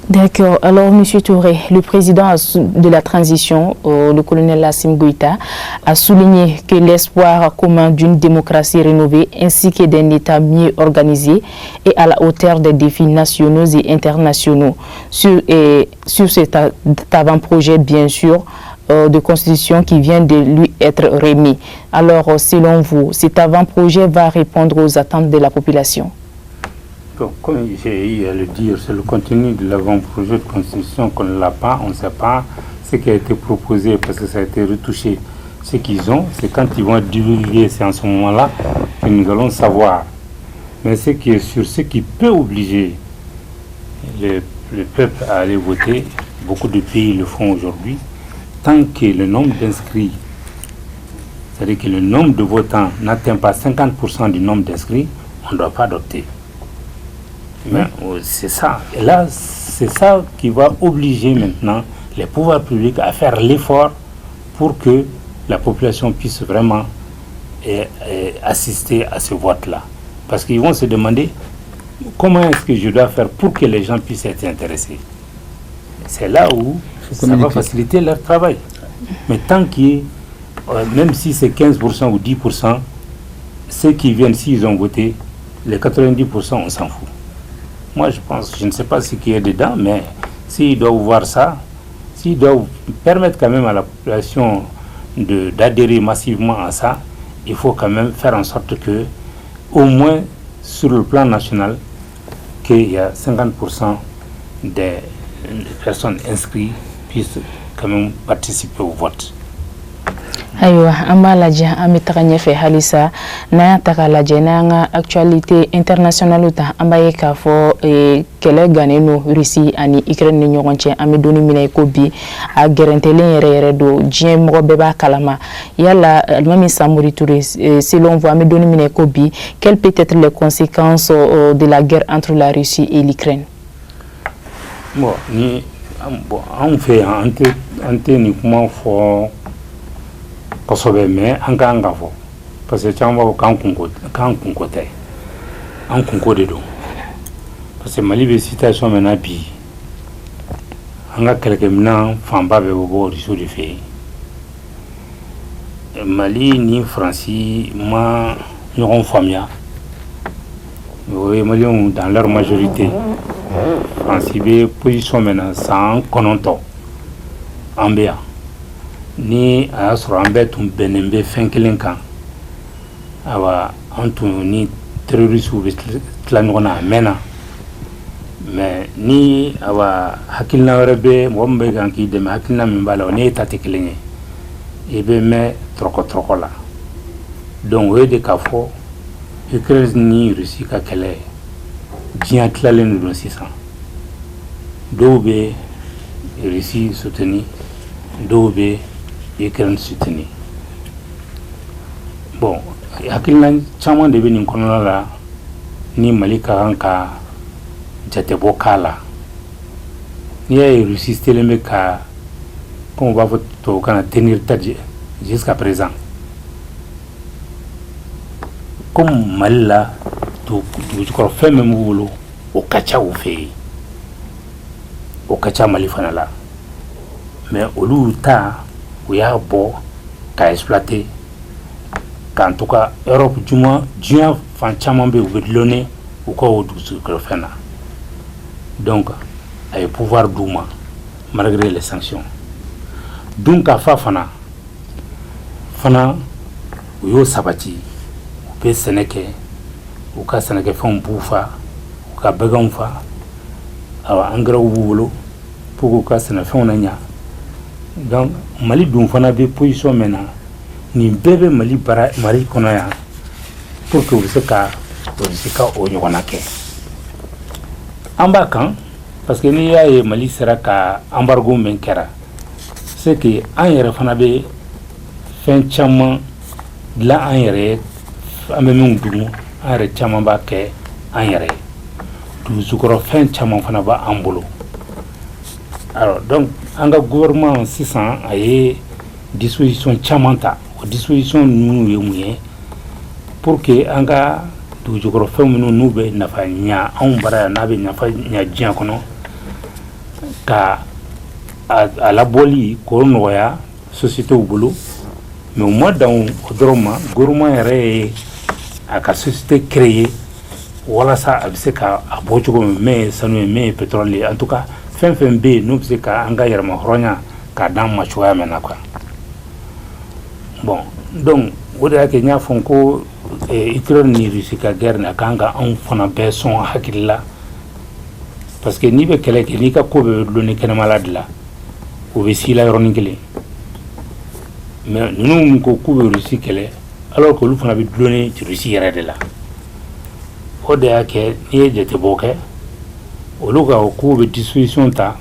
D'accord. Alors, M. Touré, le président de la transition, le colonel Assimi Goïta, a souligné que l'espoir commun d'une démocratie rénovée ainsi que d'un État mieux organisé est à la hauteur des défis nationaux et internationaux. Sur cet avant-projet, bien sûr, de constitution qui vient de lui être remis. Alors, selon vous, cet avant-projet va répondre aux attentes de la population? Donc, comme j'ai eu à le dire, c'est le contenu de l'avant-projet de constitution qu'on ne l'a pas, on ne sait pas ce qui a été proposé parce que ça a été retouché. Ce qu'ils ont, c'est quand ils vont divulguer, c'est en ce moment-là que nous allons savoir. Mais ce qui est sûr, ce qui peut obliger le peuple à aller voter, beaucoup de pays le font aujourd'hui, tant que le nombre d'inscrits, c'est-à-dire que le nombre de votants n'atteint pas 50% du nombre d'inscrits, on ne doit pas adopter. Mais c'est ça. Et là, c'est ça qui va obliger maintenant les pouvoirs publics à faire l'effort pour que la population puisse vraiment assister à ce vote-là. Parce qu'ils vont se demander comment est-ce que je dois faire pour que les gens puissent être intéressés. C'est là où ça va faciliter leur travail. Mais tant qu'il y a, même si c'est 15% ou 10%, ceux qui viennent, s'ils ont voté, les 90%, on s'en fout. Moi, je ne sais pas ce qu'il y a dedans, mais s'ils doivent voir ça, s'ils doivent permettre quand même à la population d'adhérer massivement à ça, il faut quand même faire en sorte que, au moins sur le plan national, qu'il y a 50% des personnes inscrites puissent quand même participer au vote. Ayiwa an b'a lajɛ an bɛ taga ɲɛfɛ halisa n'an y'a ta k'a lajɛ n'an ka actualité internationale ta an b'a ye k'a fɔ kɛlɛ gannen don Russie ani Ukraine ni ɲɔgɔn cɛ an bɛ donni minɛ i ko bi a gɛrɛntɛlen yɛrɛ don diɲɛ mɔgɔ bɛɛ b'a kalama yala Alimami Samori Touré selon vous an bɛ donni minɛ i ko bi quelles peut être les conséquences de la guerre entre la Russie et l'Ukraine? Bon ni an fɛ yan an tɛ nin kuma fɔ kosɛbɛ mais an kan ka fɔ parce que caman b'a fɔ k'an kunko tɛ an kunko de don parce que Mali bɛ situation min na bi an ka kɛlɛkɛminɛn fanba bɛɛ bɛ bɔ Russie de fɛ yen Mali ni Faransi ma ɲɔgɔn faamuya o ye Maliens dans leur majorité Faransi bɛ position min na san 9 an bɛ yan ni a y'a sɔrɔ an bɛɛ tun bɛnnen bɛ fɛn kelen kan awa an tun ni terroristes bɛ tila ɲɔgɔn na a mɛnna mais ni awa hakilina wɛrɛ bɛ mɔgɔ min bɛ kan k'i dɛmɛ hakilina min b'a la o n'e ta tɛ kelen ye i bɛ mɛn tɔrɔkɔ la donc o ye de k'a fɔ Ukraine ni Russie ka kɛlɛ diɲɛ tilalen don sisan dɔw bɛ Russie soutenir dɔw bɛ Ukraine soutenir bon hakilina caman de bɛ nin kɔnɔna la ni Mali ka kan ka jatebɔ k'a la n'i y'a ye Russie selen bɛ ka comme u b'a fɔ tubabukan na tenir tête jusqu'à présent comme Mali la dugujukɔrɔ fɛn min b'u bolo o ka ca u fɛ yen o ka ca Mali fana la mais olu ta u y'a bɔ ka exploiter qu'en tout cas Europe diɲɛ fan caman bɛ u bɛ dulonner u ka o dugujukɔrɔ fɛn na donc a ye pouvoir d'u ma malgré les sanctions donc k'a fa fana u y'o sabati u bɛ sɛnɛ kɛ u ka sɛnɛkɛfɛnw b'u fa u ka baganw fa awa engrais b'u bolo pour k'u ka sɛnɛfɛnw na ɲa donc Mali dun fana bɛ position min na nin bɛɛ bɛ Mali kɔnɔ yan pour que u bɛ se ka o ɲɔgɔnna kɛ an b'a kan parce que n'i y'a ye Mali sera ka embargo min kɛra c'est que an yɛrɛ fana bɛ fɛn caman dilan an yɛrɛ ye an bɛ min dun an yɛrɛ caman b'a kɛ an yɛrɛ ye dugujukɔrɔ fɛn caman fana b'an bolo alors donc an ka gouvernement sisan a ye disposition caman ta o disposition ninnu ye mun ye pour que an ka dugujukɔrɔ fɛn minnu n'u bɛ nafa ɲa anw bara yan n'a bɛ nafa ɲa diɲɛ kɔnɔ ka a labɔli k'o nɔgɔya sociétéw bolo mais u ma dan o dɔrɔn ma gouvernement yɛrɛ ye a ka société créer walasa a bɛ se ka a bɔ cogo min min ye sanu ye min ye pétrole ye en tout cas fɛn fɛn bɛ yen n'u bɛ se ka an ka yɛrɛma hɔrɔnya k'a d'an ma cogoya min na quoi bon donc o de y'a kɛ n y'a fɔ ko Ukraine ni Russie ka guerre na kan ka anw fana bɛɛ sɔn hakili la parce que n'i bɛ kɛlɛ kɛ n'i ka ko bɛ dulonni kɛnɛmala de la o bɛ s'i la yɔrɔnin kelen mais ninnu ko k'u bɛ Russie kɛlɛ alors que olu fana bɛ dulonni Russie yɛrɛ de la o de y'a kɛ n'i ye jatebɔ kɛ olu ka k'u bɛ disposition ta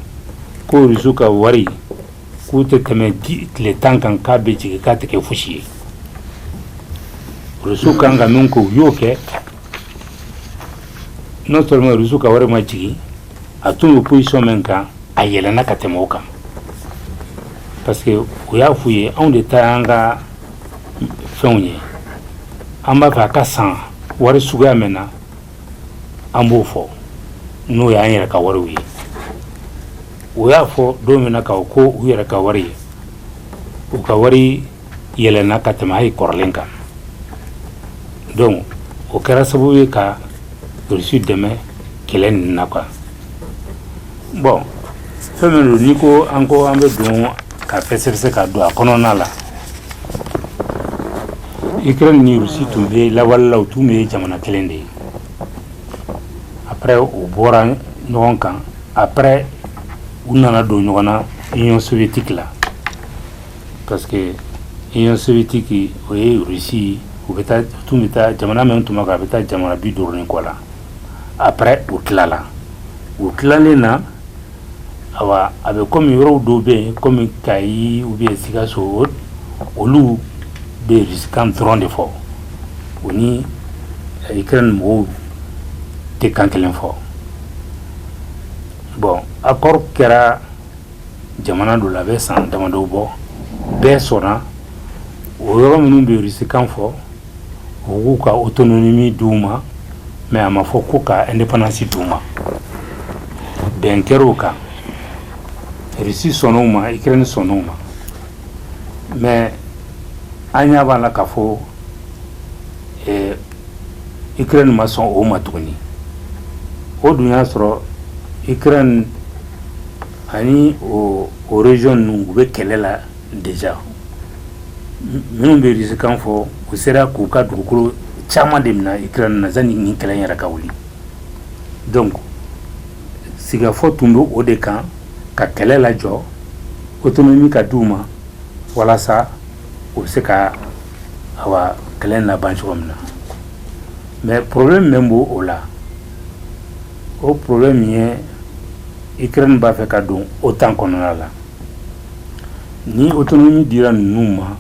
ko Russie ka wari k'u tɛ tɛmɛ tile 10 kan k'a bɛ jigin k'a tɛ kɛ fosi ye Russie kan ka min ko u y'o kɛ non seulement Russie ka wari ma jigin a tun bɛ position min kan a yɛlɛnna ka tɛmɛ o kan parce que u y'a f'u ye anw de ta y'an ka fɛnw ye an b'a fɛ a ka san wari suguya min na an b'o fɔ n'o y'an yɛrɛ ka wariw ye u y'a fɔ don min na ko u yɛrɛ ka wari ye u ka wari yɛlɛnna ka tɛmɛ hali kɔrɔlen kan donc o kɛra sababu ye ka Russie dɛmɛ kɛlɛ nin na quoi bon fɛn min don n'i ko an bɛ don ka fɛsɛfɛsɛ ka don a kɔnɔna la Ukraine ni Russie tun bɛ lawale la u tun bɛ jamana kelen de ye après u bɔra ɲɔgɔn kan après u nana don ɲɔgɔn na Union soviétique la parce que Union soviétique o ye Russie u bɛ taa tun bɛ taa jamana min tun b'a kan a bɛ taa jamana 50 ni kɔ la après u tilalen na awa a bɛ komi yɔrɔw dɔw bɛ yen komi Kayi ou bien Sikaso olu bɛ Rusikan dɔrɔn de fɔ o ni Ukraine mɔgɔw tɛ kan kelen fɔ bon accord kɛra jamana dɔ la a bɛ san damadɔ bɔ bɛɛ sɔnna o yɔrɔ minnu bɛ Rusikan fɔ o k'u ka autonomie d'u ma mais a ma fɔ ko ka indépendance d'u ma bɛn kɛra o kan Russie sɔnn'o ma Ukraine sɔnn'o ma mais an ɲɛ b'a la k'a fɔ Ukraine ma sɔn o ma tuguni o dun y'a sɔrɔ Ukraine ani o région ninnu u bɛ kɛlɛ la déjà minnu bɛ Rusikan fɔ u sera k'u ka dugukolo caman de minɛ Ukraine na sanni nin kɛlɛ in yɛrɛ ka wuli donc sigafɔ tun bɛ o de kan ka kɛlɛ lajɔ autonomie ka d'u ma walasa u bɛ se ka awa kɛlɛ in laban cogo min na mais problème min b'o o la o problème ye Ukraine b'a fɛ ka don OTAN kɔnɔna la ni autonomie dira ninnu ma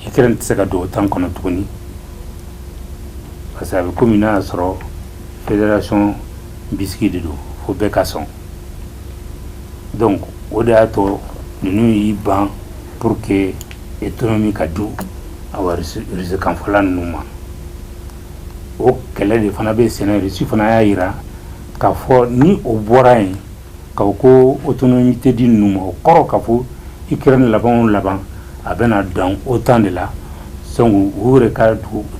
Ukraine tɛ se ka don OTAN kɔnɔ tuguni parce que a bɛ komi n'a y'a sɔrɔ fédération bisigi de don fo bɛɛ ka sɔn donc o de y'a to ninnu y'i ban pour que autonomie ka di awa Rusikanfɔla ninnu ma o kɛlɛ de fana bɛ senna Rusi fana y'a jira k'a fɔ ni o bɔra yen k'a fɔ ko autonomie tɛ di ninnu ma o kɔrɔ k'a fɔ Ukraine laban o laban a bɛna dan OTAN de la donc u yɛrɛ ka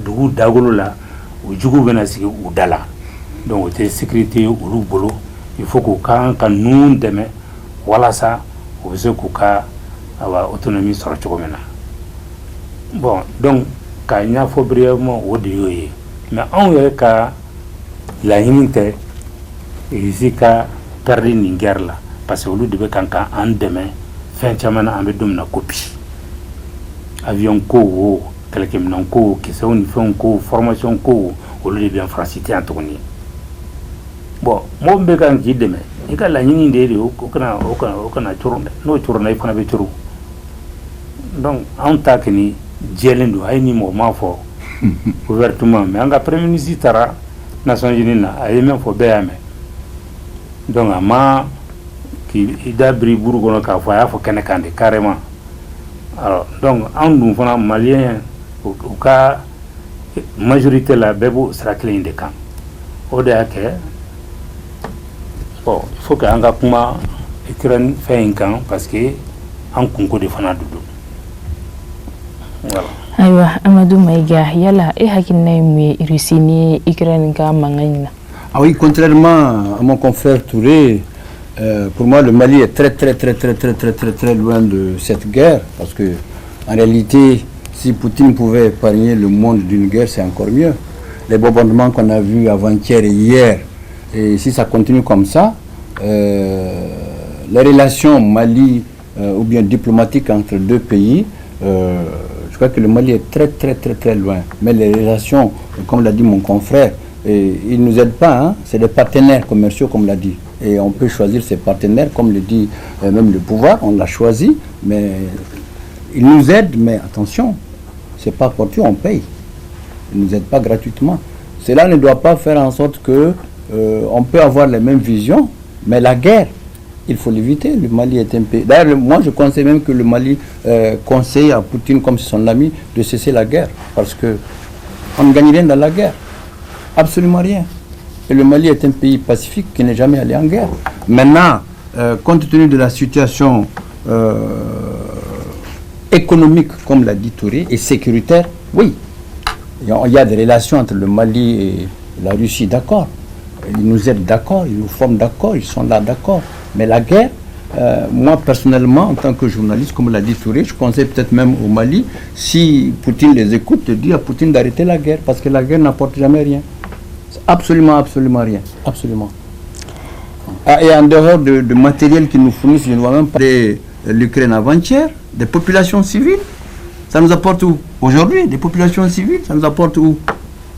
dugu dagolo la u jugu bɛna sigi u da la donc o tɛ sécurité olu bolo il faut k'u kan ka ninnu dɛmɛ walasa u bɛ se k'u ka awa autonomie sɔrɔ cogo min na bon donc ka ɲɛfɔ brièvement o de y'o ye mais anw yɛrɛ ka laɲini tɛ Russie ka perdre nin guerre la parce que olu de bɛ kan ka an dɛmɛ fɛn caman na an bɛ don min na ko bi avion ko o kɛlɛkɛminɛn ko kisɛw ni fɛnw ko formation ko olu de bɛ France tɛ yan tuguni bon mɔgɔ min bɛ kan k'i dɛmɛ i ka laɲini de ye o kana coro dɛ n'o corona i fana bɛ coro donc anw ta kɔni jɛlen don a ye ni mɔgɔ m'a fɔ ouvertement mais an ka premier ministre taara Nations Unies na a ye min fɔ bɛɛ y'a mɛn donc a ma k'i da biri buru kɔnɔ k'a fɔ a y'a fɔ kɛnɛ kan de carrément alors donc anw dun fana maliyɛn u ka majorité la bɛɛ b'o sira kelen de kan o de y'a kɛ bon il faut que an ka kuma Ukraine fɛn in kan parce que an kunko de fana don voilà. Ayiwa Amadou Maïga yala e hakilina ye mun ye Russie ni Ukraine ka mankan in na? Ah oui, contrairement à mon confrère Touré, pour moi le Mali est très loin de cette guerre parce que en réalité si Poutine pouvait épargner le monde d'une guerre c'est encore mieux. Les bombardements qu'on a vus avant-hier et hier, et si ça continue comme ça, les relations Mali ou bien diplomatiques entre deux pays, je crois que le Mali est très loin. Mais les relations, comme l'a dit mon confrère, ils ne nous aident pas, hein? C'est des partenaires commerciaux comme l'a dit. Et on peut choisir ses partenaires, comme le dit même le pouvoir, on l'a choisi, mais ils nous aident, mais attention, c'est pas pour tout, on paye. Ils ne nous aident pas gratuitement. Cela ne doit pas faire en sorte que on peut avoir les mêmes visions, mais la guerre, il faut l'éviter. Le Mali est un pays. D'ailleurs, moi je conseille même que le Mali conseille à Poutine, comme son ami, de cesser la guerre, parce que on ne gagne rien dans la guerre. Absolument rien. Et le Mali est un pays pacifique qui n'est jamais allé en guerre. Maintenant, compte tenu de la situation économique, comme l'a dit Touré, et sécuritaire, oui. Il y a des relations entre le Mali et la Russie, d'accord. Ils nous aident, d'accord. Ils nous forment, d'accord. Ils sont là, d'accord. Mais la guerre, moi personnellement, en tant que journaliste, comme l'a dit Touré, je conseille peut-être même au Mali, si Poutine les écoute, de dire à Poutine d'arrêter la guerre, parce que la guerre n'apporte jamais rien. Absolument rien. Absolument. Ah, et en dehors de matériel qu'ils nous fournissent, je ne vois même pas l'Ukraine avant-hier, des populations civiles. Ça nous apporte où? Aujourd'hui, des populations civiles, ça nous apporte où?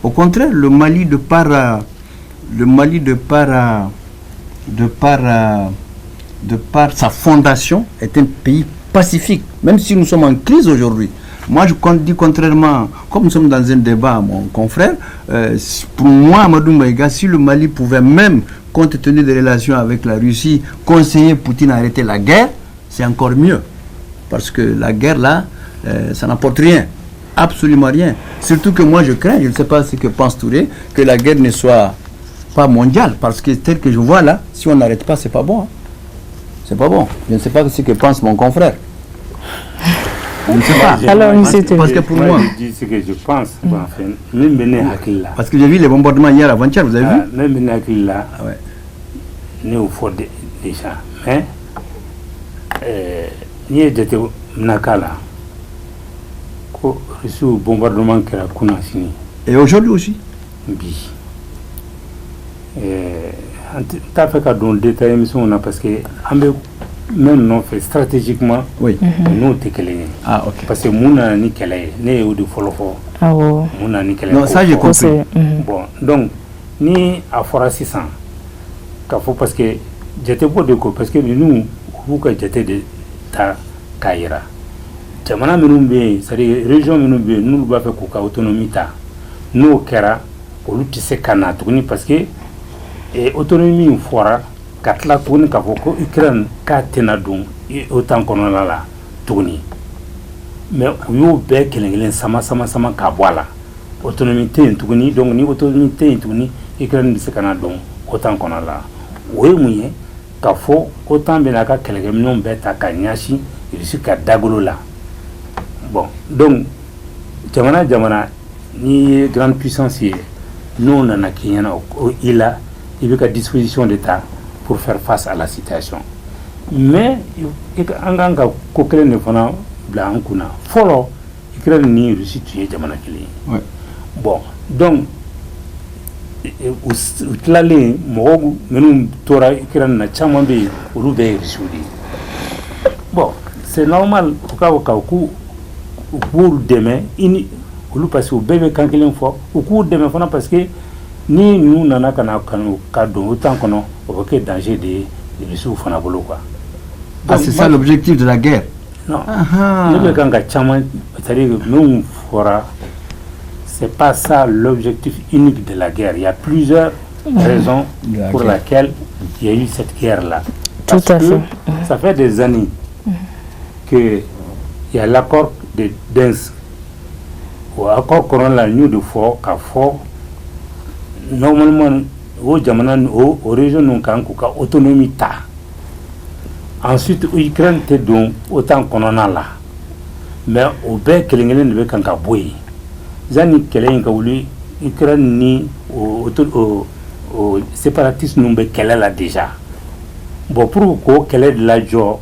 Au contraire, le Mali de par sa fondation est un pays pacifique, même si nous sommes en crise aujourd'hui. Moi, je dis contrairement, comme nous sommes dans un débat, mon confrère, pour moi, Amadou Maïga, si le Mali pouvait même, compte tenu des relations avec la Russie, conseiller Poutine à arrêter la guerre, c'est encore mieux. Parce que la guerre, là, ça n'apporte rien. Absolument rien. Surtout que moi, je crains, je ne sais pas ce que pense Touré, que la guerre ne soit pas mondiale. Parce que tel que je vois là, si on n'arrête pas, c'est pas bon. Hein. C'est pas bon. Je ne sais pas ce que pense mon confrère. Je ne sais pas. Alors, parce que pour moi, je dis ce que je pense. Même parce que j'ai vu les bombardements hier avant-hier, vous avez vu? Même là, ouais. Nous au fond déjà. Mais, ni j'étais Nakala, reçu au bombardement qui a Kounasini. Et aujourd'hui aussi? Oui. T'as fait qu'à donner des détails, parce que même non fait stratégiquement, oui. Nous t'es qu'elle est. Ah, ok. Parce que Mouna ni qu'elle est, né au de follow. Ah, oh. Mouna ni qu'elle est. Non, ça j'ai compris. Bon, donc, ni à Fora 600, parce que j'étais pas de quoi, parce que nous, vous que j'étais de ta Kaira. Jamana Minumbe, c'est-à-dire région Minumbe, nous va faire qu'au autonomie ta. Nous, Kera, au lutte c'est Kana, parce que autonomie Fora. Katla tuguni ka fɔ ko Ukraine k'a tɛna don OTAN kɔnɔna la tuguni mais u y'o bɛɛ kelen sama k'a bɔ a la autonomie tɛ yen tuguni donc ni autonomie tɛ yen tuguni Ukraine bɛ se ka na don OTAN kɔnɔna la o ye mun ye k'a fɔ OTAN bɛna ka kɛlɛkɛminɛnw bɛɛ ta ka ɲɛsin Russie ka dagolo la bon donc jamana ni ye grande puissance ye n'o nana k'i ɲɛna i la i bɛ ka disposition de ta pour faire face à la situation. Mais en tant que ne fana bla an kuna folo Ukraine ni Russie tué jamana kelen. Ouais. Bon, donc u tilalen mɔgɔw minnu tora Ukraine na caman bɛ yen olu bɛɛ ye Russiw de ye. Bon, c'est normal u ka k'u b'olu dɛmɛ olu parce que u bɛɛ bɛ kan kelen fɔ u k'u dɛmɛ fana parce que ni nous nana ka don autant qu'on a danger de Russie fana bolo quoi. Ah, c'est ça l'objectif de la guerre. Non. Le ganga chaman, c'est-à-dire nous fora, c'est pas ça l'objectif unique de la guerre. Il y a plusieurs raisons pour lesquelles il y a eu cette guerre là. Tout à fait. Ça fait des années que il y a l'accord de Dens ou accord Corona New de Fort qu'a fort normalement au jamana au région non kan ko ka autonomie ta ensuite Ukraine te don autant qu'on en a là mais au be kelengelen de be kan ka boy zani kelen ka wuli Ukraine ni au séparatiste numbe kele la déjà bon pour ko kele de la jo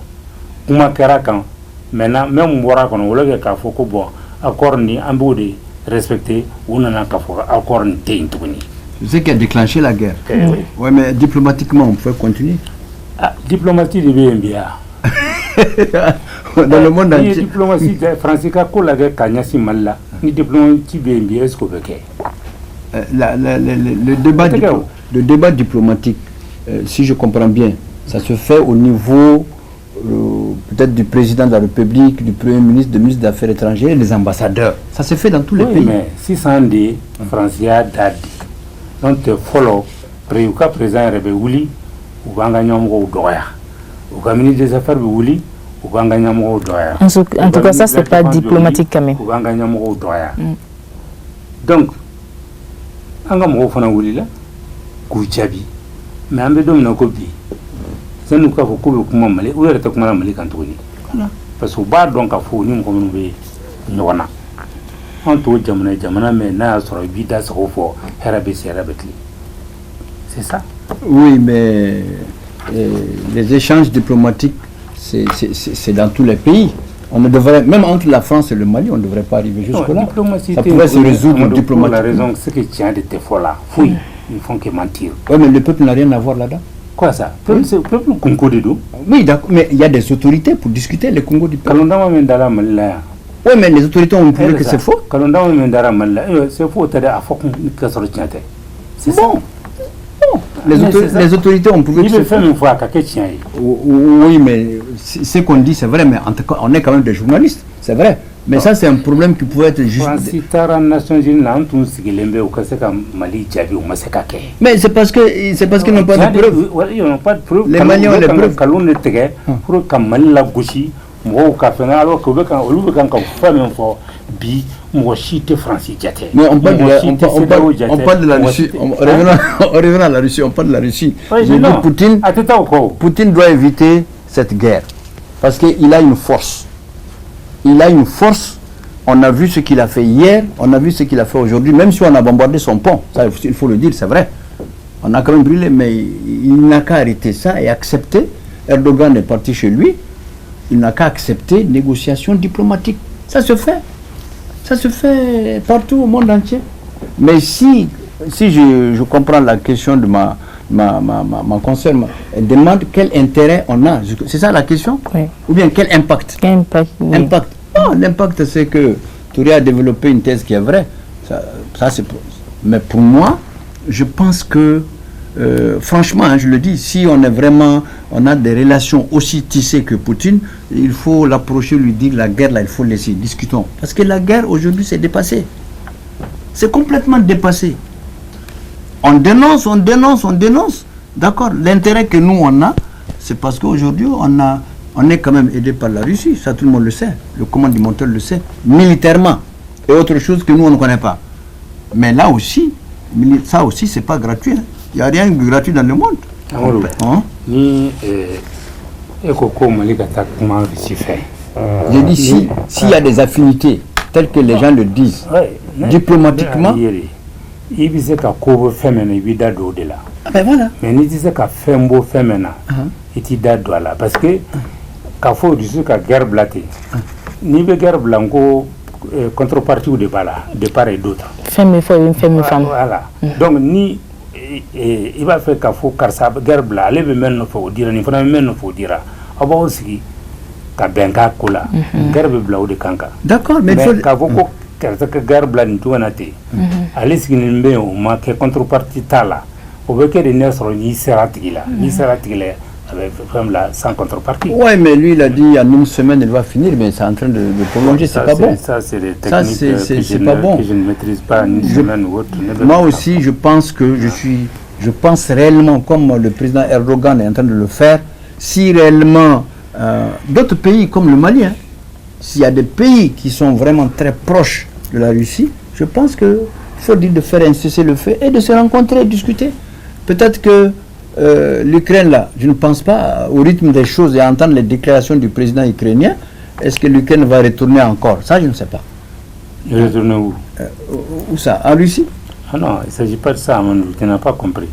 kuma kara kan maintenant même wora kono wala ka foko bon accord ni ambodi respecter ou nana ka foko accord ni te intuni. C'est ce qui a déclenché la guerre. Oui. Ouais, mais diplomatiquement, on peut continuer. Ah, diplomatie de BNBA. Dans le monde entier. Diplomatie française, quand la guerre Kanyasi Malla, ni diplomatie BNBA, est-ce qu'on veut le débat diplomatique, si je comprends bien, ça se fait au niveau peut-être du président de la République, du Premier ministre, du ministre des Affaires étrangères et des ambassadeurs. Ça se fait dans tous les pays. Mais si ça en dit, français dadi. Donc, follow, président Rebe Wouli, ou Banganyam ou Doya. Ou ministre des Affaires Wouli, ou Banganyam ou Doya. En tout cas, ça, c'est pas diplomatique quand même. Ou Banganyam ou Doya. Donc, Angam Rofana Wouli là, Kouchabi, mais un peu de Kobi. Ça nous a fait que nous Mali, ou est-ce que nous Mali quand on parce que bas donc à fond, nous comme nous on a. On trouve Jamana, mais n'a sur vida sur fort, Herabesi. C'est ça. Oui, mais les échanges diplomatiques, c'est dans tous les pays. On ne devrait, même entre la France et le Mali, on ne devrait pas arriver jusque-là. Ça pourrait se résoudre diplomatiquement. La raison, c'est que tu as des défauts là. Oui, ils font que mentir. Oui, mais le peuple n'a rien à voir là-dedans. Quoi ça? Le peuple Congo de dos. Oui, d'accord, mais il y a des autorités pour discuter les Congo du peuple. Kalondama Mendala Malaya. Oui, mais les autorités ont prouvé que c'est faux. C'est faux, c'est bon. Les autorités ont prouvé que c'est faux. Oui, mais ce qu'on dit, c'est vrai, mais en tout cas, on est quand même des journalistes, c'est vrai. Mais ça, c'est un problème qui pouvait être juste... Mais c'est parce qu'ils n'ont pas de preuves. Les Maliens ont les preuves. Mais on parle de la Russie. On revient à la Russie. On parle de la Russie. Poutine doit éviter cette guerre. Parce qu'il a une force. Il a une force. On a vu ce qu'il a fait hier. On a vu ce qu'il a fait aujourd'hui. Même si on a bombardé son pont. Ça, il faut le dire, c'est vrai. On a quand même brûlé. Mais il n'a qu'à arrêter ça et accepter. Erdogan est parti chez lui. Il n'a qu'à accepter négociation diplomatique. Ça se fait. Ça se fait partout au monde entier. Mais si je comprends la question de ma consoeur, elle demande quel intérêt on a. C'est ça la question? Oui. Ou bien quel impact? Quel impact, oui. Impact. Oh, l'impact, c'est que Touré a développé une thèse qui est vraie. Ça c'est. Mais pour moi, je pense que franchement, hein, je le dis, si on a des relations aussi tissées que Poutine, il faut l'approcher, lui dire la guerre là, il faut laisser, discutons. Parce que la guerre aujourd'hui c'est dépassé. C'est complètement dépassé. On dénonce. D'accord, l'intérêt que nous on a, c'est parce qu'aujourd'hui on est quand même aidé par la Russie, ça tout le monde le sait, le commanditaire le sait, militairement, et autre chose que nous on ne connaît pas. Mais là aussi, ça aussi c'est pas gratuit. Hein. Il n'y a rien de gratuit dans le monde. J'ai dit s'il y a des affinités telles que les gens le disent, diplomatiquement. Il disait qu'à Kobo Femena, il vit au-delà. Ben voilà. Mais il disait qu'à Fembo Femena, il dit là. Parce que, qu'à faut dire qu'à guerre blattée, ni de guerre blanco, contrepartie ou de part et d'autre. Femme et femme. Voilà. Donc, ni. Il va faire qu'à faut car ça guerre blanc, allez me mettre faut dire, il faut même faut dire. Aba aussi qu'à benga kola, guerre blanc ou de kanka. D'accord, mais il faut qu'à vous que guerre blanc tout en athée. Allez ce qu'il me au manque contrepartie tala. Au bec de nesro ni seratigila, avec femme là sans contrepartie. Ouais, mais lui il a dit en une semaine il va finir, mais c'est en train de prolonger, c'est pas bon. Ça c'est des techniques que pas bon. Que je ne maîtrise pas une semaine ou autre. Moi aussi je pense que je pense réellement comme le président Erdogan est en train de le faire, si réellement d'autres pays comme le Mali, hein, s'il y a des pays qui sont vraiment très proches de la Russie, je pense qu'il faut dire de faire un cessez-le-feu et de se rencontrer et discuter. Peut-être que l'Ukraine, là, je ne pense pas au rythme des choses et à entendre les déclarations du président ukrainien, est-ce que l'Ukraine va retourner encore? Ça, je ne sais pas. Retourner où? Où ça? En Russie? Ah non, il ne s'agit pas de ça, tu n'as pas compris.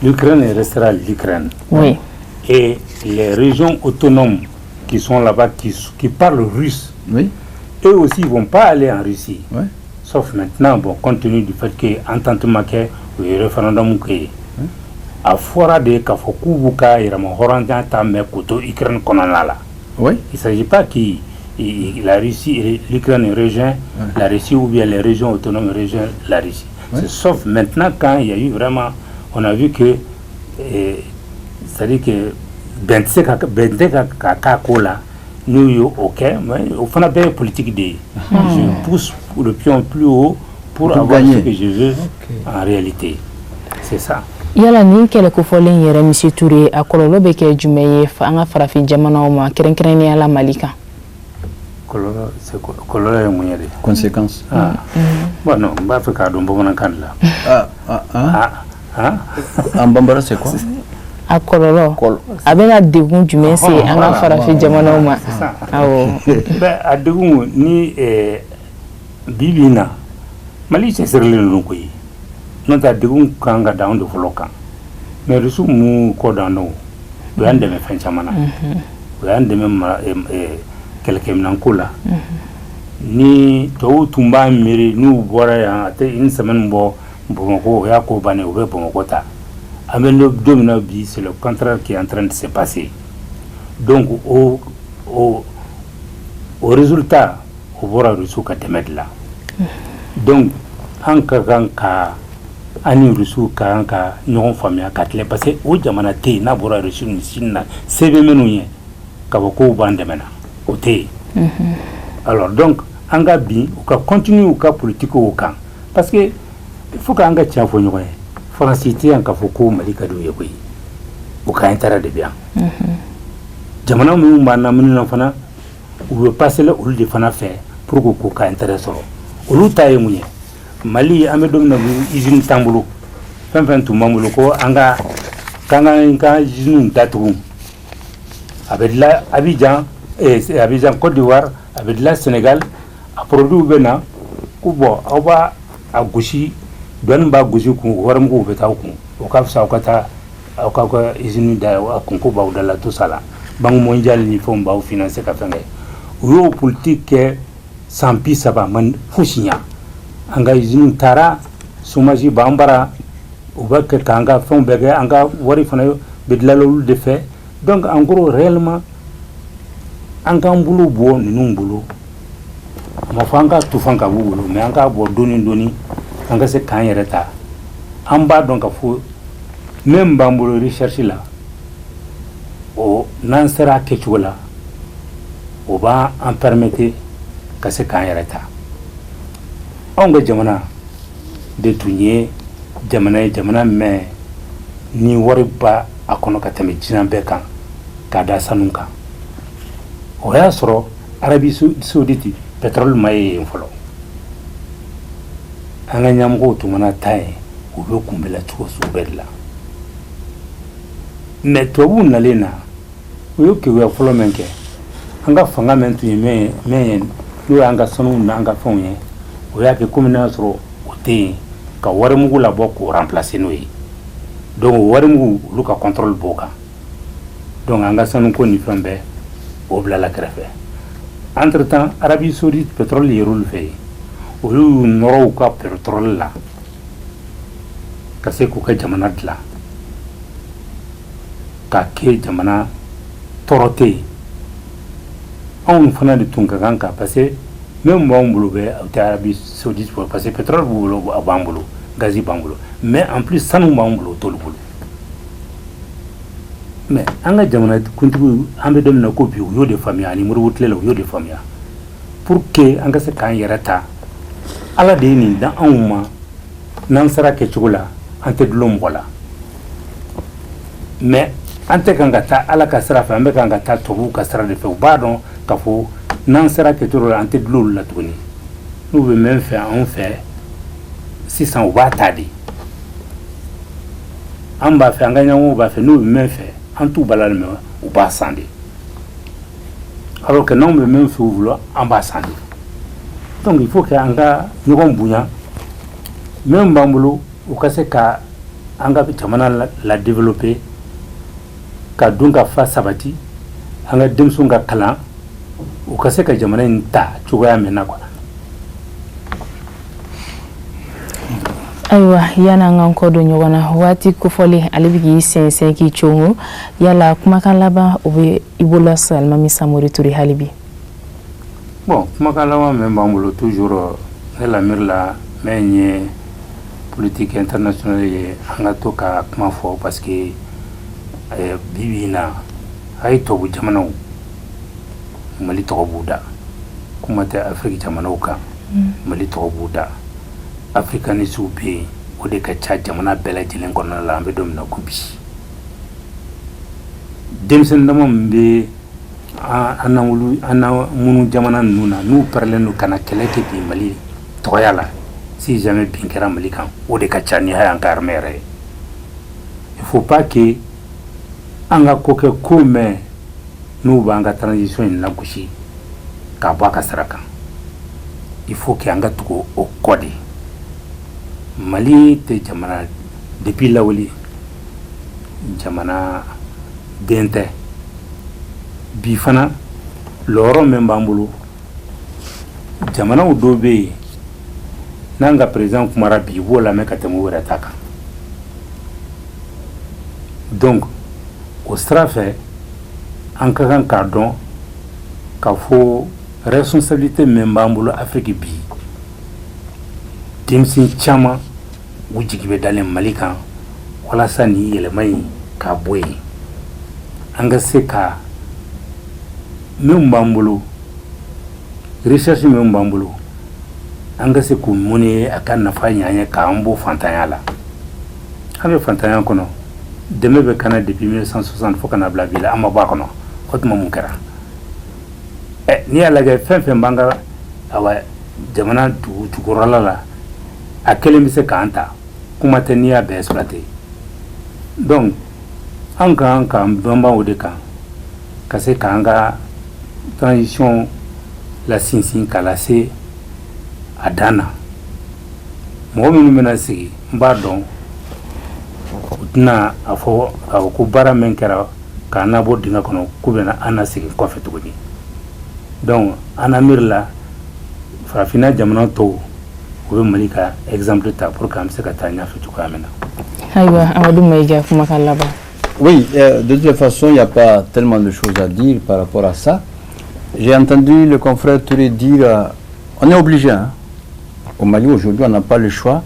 L'Ukraine restera l'Ukraine. Oui. Et les régions autonomes qui sont là-bas, qui parlent russe, oui, eux aussi ne vont pas aller en Russie. Oui. Sauf maintenant, bon, compte tenu du fait que entente maquet ou référendum qui a fora de Kafoku Buka et Ramohoranda Tame Koto Ukraine Konanala. Oui. Il ne s'agit pas que la Russie, l'Ukraine rejoint la Russie ou bien les régions autonomes rejoignent la Russie. Oui. C'est sauf maintenant quand il y a eu vraiment, on a vu que, c'est-à-dire que Benteka nous ok, mais au fond la politique de je pousse le pion plus haut pour avoir gagner ce que je veux en réalité. C'est ça. Yala ni kele ko folen yere monsieur Touré akololo be ke jumeye anga farafi jamana o ma keren yala malika. Kololo c'est quoi? Kololo est moyen de conséquences. Bon non, ba fa ka do mbona kan la. En bambara c'est quoi? Akololo. Abena degun jume se anga farafi jamana o ma. Awo. Ba adegun ni bibina Mali c'est serle no ko yi. Non ta degun kanga down de folokan. Mais resu mu ko dano. Do ande me fen chamana. Do ande me quelqu'un nan kula. Ni to tumba miri nu bora ya ate une semaine bo Bomoko ya ko bane ou Bomoko ta. Amen le domino bi c'est le contraire qui est en train de se passer. Donc au résultat o bɔra rusu ka dɛmɛ de la donc an ka kan ka ani rusu ka kan ka ɲɔgɔn faamuya ka tilen parce que o jamana tɛ yen n'a bɔra rusu ni Chine na se bɛ minnu ye ka fɔ k'o b'an dɛmɛ na o tɛ yen alors donc an ka bin u ka continuer u ka politique o kan parce que il faut k'an ka tiɲɛ fɔ ɲɔgɔn ye Faransi tɛ yan ka fɔ ko Mali ka d'u ye koyi u ka intérêt de bɛ yan jamana minnu b'an na minnu na fana u bɛ passer la olu de fana fɛ pour que k'u ka intérêt sɔrɔ olu ta ye mun ye Mali an bɛ don min na usine t'an bolo fɛn fɛn tun b'an bolo ko an ka k'an ka usine datugu a bɛ dilan Abidjan Côte d'Ivoire a bɛ dilan Sénégal a produit bɛ na ko bon aw b'a a gosi dɔɔni b'a gosi kun warimuguw bɛ taa kun o ka fisa aw ka taa aw ka usine da a kun ko b'aw da la tout ça la Banque mondiale ni fɛnw b'aw financer ka fɛn kɛ u y'o politique kɛ san 30 man fosi ɲa an ka usine taara chômage b'an bara u bɛ kɛ k'an ka fɛnw bɛɛ kɛ an ka wari fana bɛ dilan olu de fɛ donc en gros réellement an k'an bolo bɔ ninnu bolo a ma fɔ an ka tufan ka b'u bolo mais an k'a bɔ dɔɔni dɔɔni an ka se k'an yɛrɛ ta an b'a dɔn ka fɔ même b'an bolo recherche la o n'an sera a kɛcogo la o b'an permettre ka se k'an yɛrɛ ta anw ka jamana de tun ye jamana ye jamana min ni wari ba a kɔnɔ ka tɛmɛ diɲɛ bɛɛ kan k'a da sanu kan o y'a sɔrɔ Arabie Saoudite pétrole ma ye yen fɔlɔ an ka ɲɛmɔgɔw tun mana taa yen u bɛ kunbɛla cogo sugu bɛɛ de la mais tubabuw nalen na u ye keguya fɔlɔ min kɛ an ka fanga min tun ye min ye n'o y'an ka sanuw n'an ka fɛnw ye o y'a kɛ komi n'a sɔrɔ o tɛ yen ka warimugu labɔ k'o remplacer n'o ye donc o warimugu olu ka contrôle b'o kan donc an ka sanuko ni fɛn bɛɛ o bilala kɛrɛfɛ entre temps Arabie Saoudite pétrole yer'olu olu fɛ yen olu y'u nɔrɔ u ka pétrole la ka se k'u ka jamana dilan ka kɛ jamana tɔɔrɔ tɛ yen anw fana de tun ka kan ka parce que même b'anw bolo bɛ u tɛ Arabie Saoudite bolo parce que pétrole b'u bolo a b'an bolo gazi b'an bolo mais en plus sanu b'an bolo o t'olu bolo mais an ka jamana kuntigiw an bɛ don min na ko bi u y'o de faamuya ani Modibo tile la u y'o de faamuya pour que an ka se k'an yɛrɛ ta Ala de ye nin da anw ma n'an sera kɛcogo la an tɛ dulon mɔgɔ la mais an tɛ kan ka taa Ala ka sira fɛ an bɛ kan ka taa tubabuw ka sira de fɛ u b'a dɔn ka fɔ n'an sera kɛcogo la an tɛ dulon olu la tuguni n'u bɛ min fɛ anw fɛ sisan u b'a ta de an b'a fɛ an ka ɲɛmɔgɔw b'a fɛ n'u bɛ min fɛ an t'u bala mɛ u b'a san de alors que n'anw bɛ min fɛ u bolo an b'a san de donc il faut que an ka ɲɔgɔn bonya min b'an bolo u ka se ka an ka jamana la développer ka dun ka fa sabati an ka denmisɛnw ka kalan u ka se ka jamana in ta cogoya min na quoi. Ayiwa yana an kɔ don ɲɔgɔn na waati kofɔli ale bɛ k'i sɛnsɛn k'i congo yala kumakan laban o bɛ i bolo Alimami Samori Ture hali bi. Bon kumakan laban min b'an bolo toujours ne lamɛnni la min ye politique internationale ye an ka to ka kuma fɔ parce que bibi in na a ye tubabu jamanaw Mali tɔgɔ b'u da kuma tɛ Afrique jamanaw kan Mali tɔgɔ b'u da africanistes bɛ yen o de ka ca jamana bɛɛ lajɛlen kɔnɔna la an bɛ don min na ko bi denmisɛnnin dama min bɛ an na minnu jamana ninnu na n'u pɛrɛlen don ka na kɛlɛ kɛ bi Mali tɔgɔya la si jamais bin kɛra Mali kan o de ka ca ni y'an ka armée yɛrɛ ye il faut pas que an ka ko kɛ ko mɛn n'u b'an ka transition in lagosi k'a bɔ a ka sira kan il faut que an ka tugu o kɔ de Mali tɛ jamana depuis lawuli jamana den tɛ bi fana lɔɔrɔ min b'an bolo jamanaw dɔw bɛ yen n'an ka président kumara bi i b'o lamɛn ka tɛmɛ o yɛrɛ ta kan donc o sira fɛ an ka kan k'a dɔn k'a fɔ responsabilité min b'an bolo Afrique bi denmisɛn caman u jigi bɛ dalen Mali kan walasa ni yɛlɛma in ka bɔ yen an ka se ka min b'an bolo recherche min b'an bolo an ka se k'u muni a ka nafa ɲan ye k'an bɔ fantanya la an bɛ fantanya kɔnɔ dɛmɛ bɛ kana depuis 1960 fo kana bila bi la an ma bɔ a kɔnɔ o tuma mun kɛra n'i y'a lajɛ fɛn fɛn b'an ka jamana jukɔrɔla la a kelen bɛ se k'an ta kuma tɛ n'i y'a bɛɛ exploiter donc an kan k'an banban o de kan ka se k'an ka transition la sinsin k'a lase a dan na mɔgɔ minnu bɛna sigi n b'a dɔn u tɛna a fɔ ko baara min kɛra k'an nabɔ dingɛ kɔnɔ k'u bɛna an na segin kɔfɛ tuguni donc an na miiri la farafinna jamana tɔw u bɛ Mali ka exemple ta pour que an bɛ se ka taa ɲɛfɛ cogoya min na. Aïwa, Amadou Maïga, kumakan laban. Oui, de toute façon, il n'y a pas tellement de choses à dire par rapport à ça. J'ai entendu le confrère Touré dire, on est obligé, hein. Au Mali aujourd'hui, on n'a pas le choix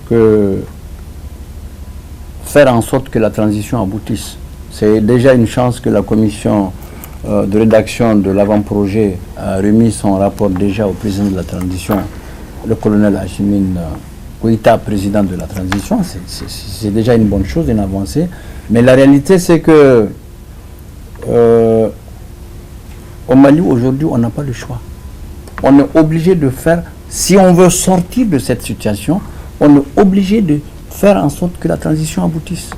que faire en sorte que la transition aboutisse. C'est déjà une chance que la commission de rédaction de l'avant-projet a remis son rapport déjà au président de la transition, le colonel Hachimine Koïta, président de la transition. C'est déjà une bonne chose, une avancée. Mais la réalité, c'est que au Mali aujourd'hui, on n'a pas le choix. On est obligé de faire, si on veut sortir de cette situation, on est obligé de faire en sorte que la transition aboutisse.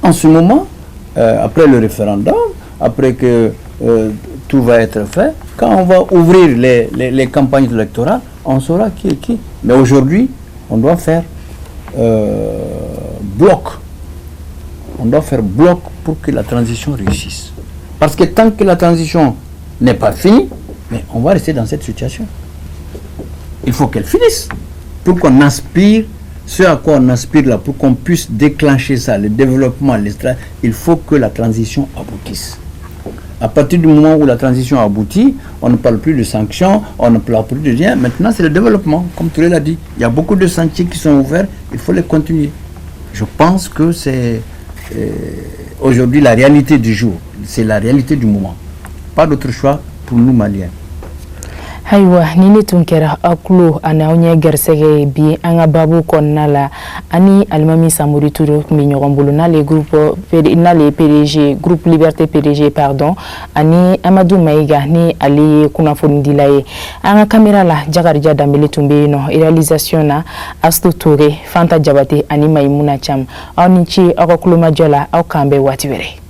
En ce moment, après le référendum, après que tout va être fait, quand on va ouvrir les campagnes électorales, on saura qui est qui. Mais aujourd'hui, on doit faire bloc. On doit faire bloc pour que la transition réussisse. Parce que tant que la transition n'est pas finie, mais on va rester dans cette situation. Il faut qu'elle finisse pour qu'on aspire, ce à quoi on aspire là, pour qu'on puisse déclencher ça, le développement, il faut que la transition aboutisse. À partir du moment où la transition aboutit, on ne parle plus de sanctions, on ne parle plus de rien. Maintenant, c'est le développement, comme tu l'as dit. Il y a beaucoup de sentiers qui sont ouverts, il faut les continuer. Je pense que c'est aujourd'hui la réalité du jour, c'est la réalité du moment. Pas d'autre choix pour nous Maliens. Aïwa, nini tunkera aklu anaonye gersege bi anga babu konnala ani Alimami Samori Touré mi nyogambulu na le groupe na le PDG groupe Liberté PDG pardon ani Amadou Maïga ni ali kuna fondilaye anga kamera la jagarja dambele tumbe no réalisation na Astou Touré Fanta Jabate ani Maimouna Cham awni ci akokulu majola aw kambe watiwere.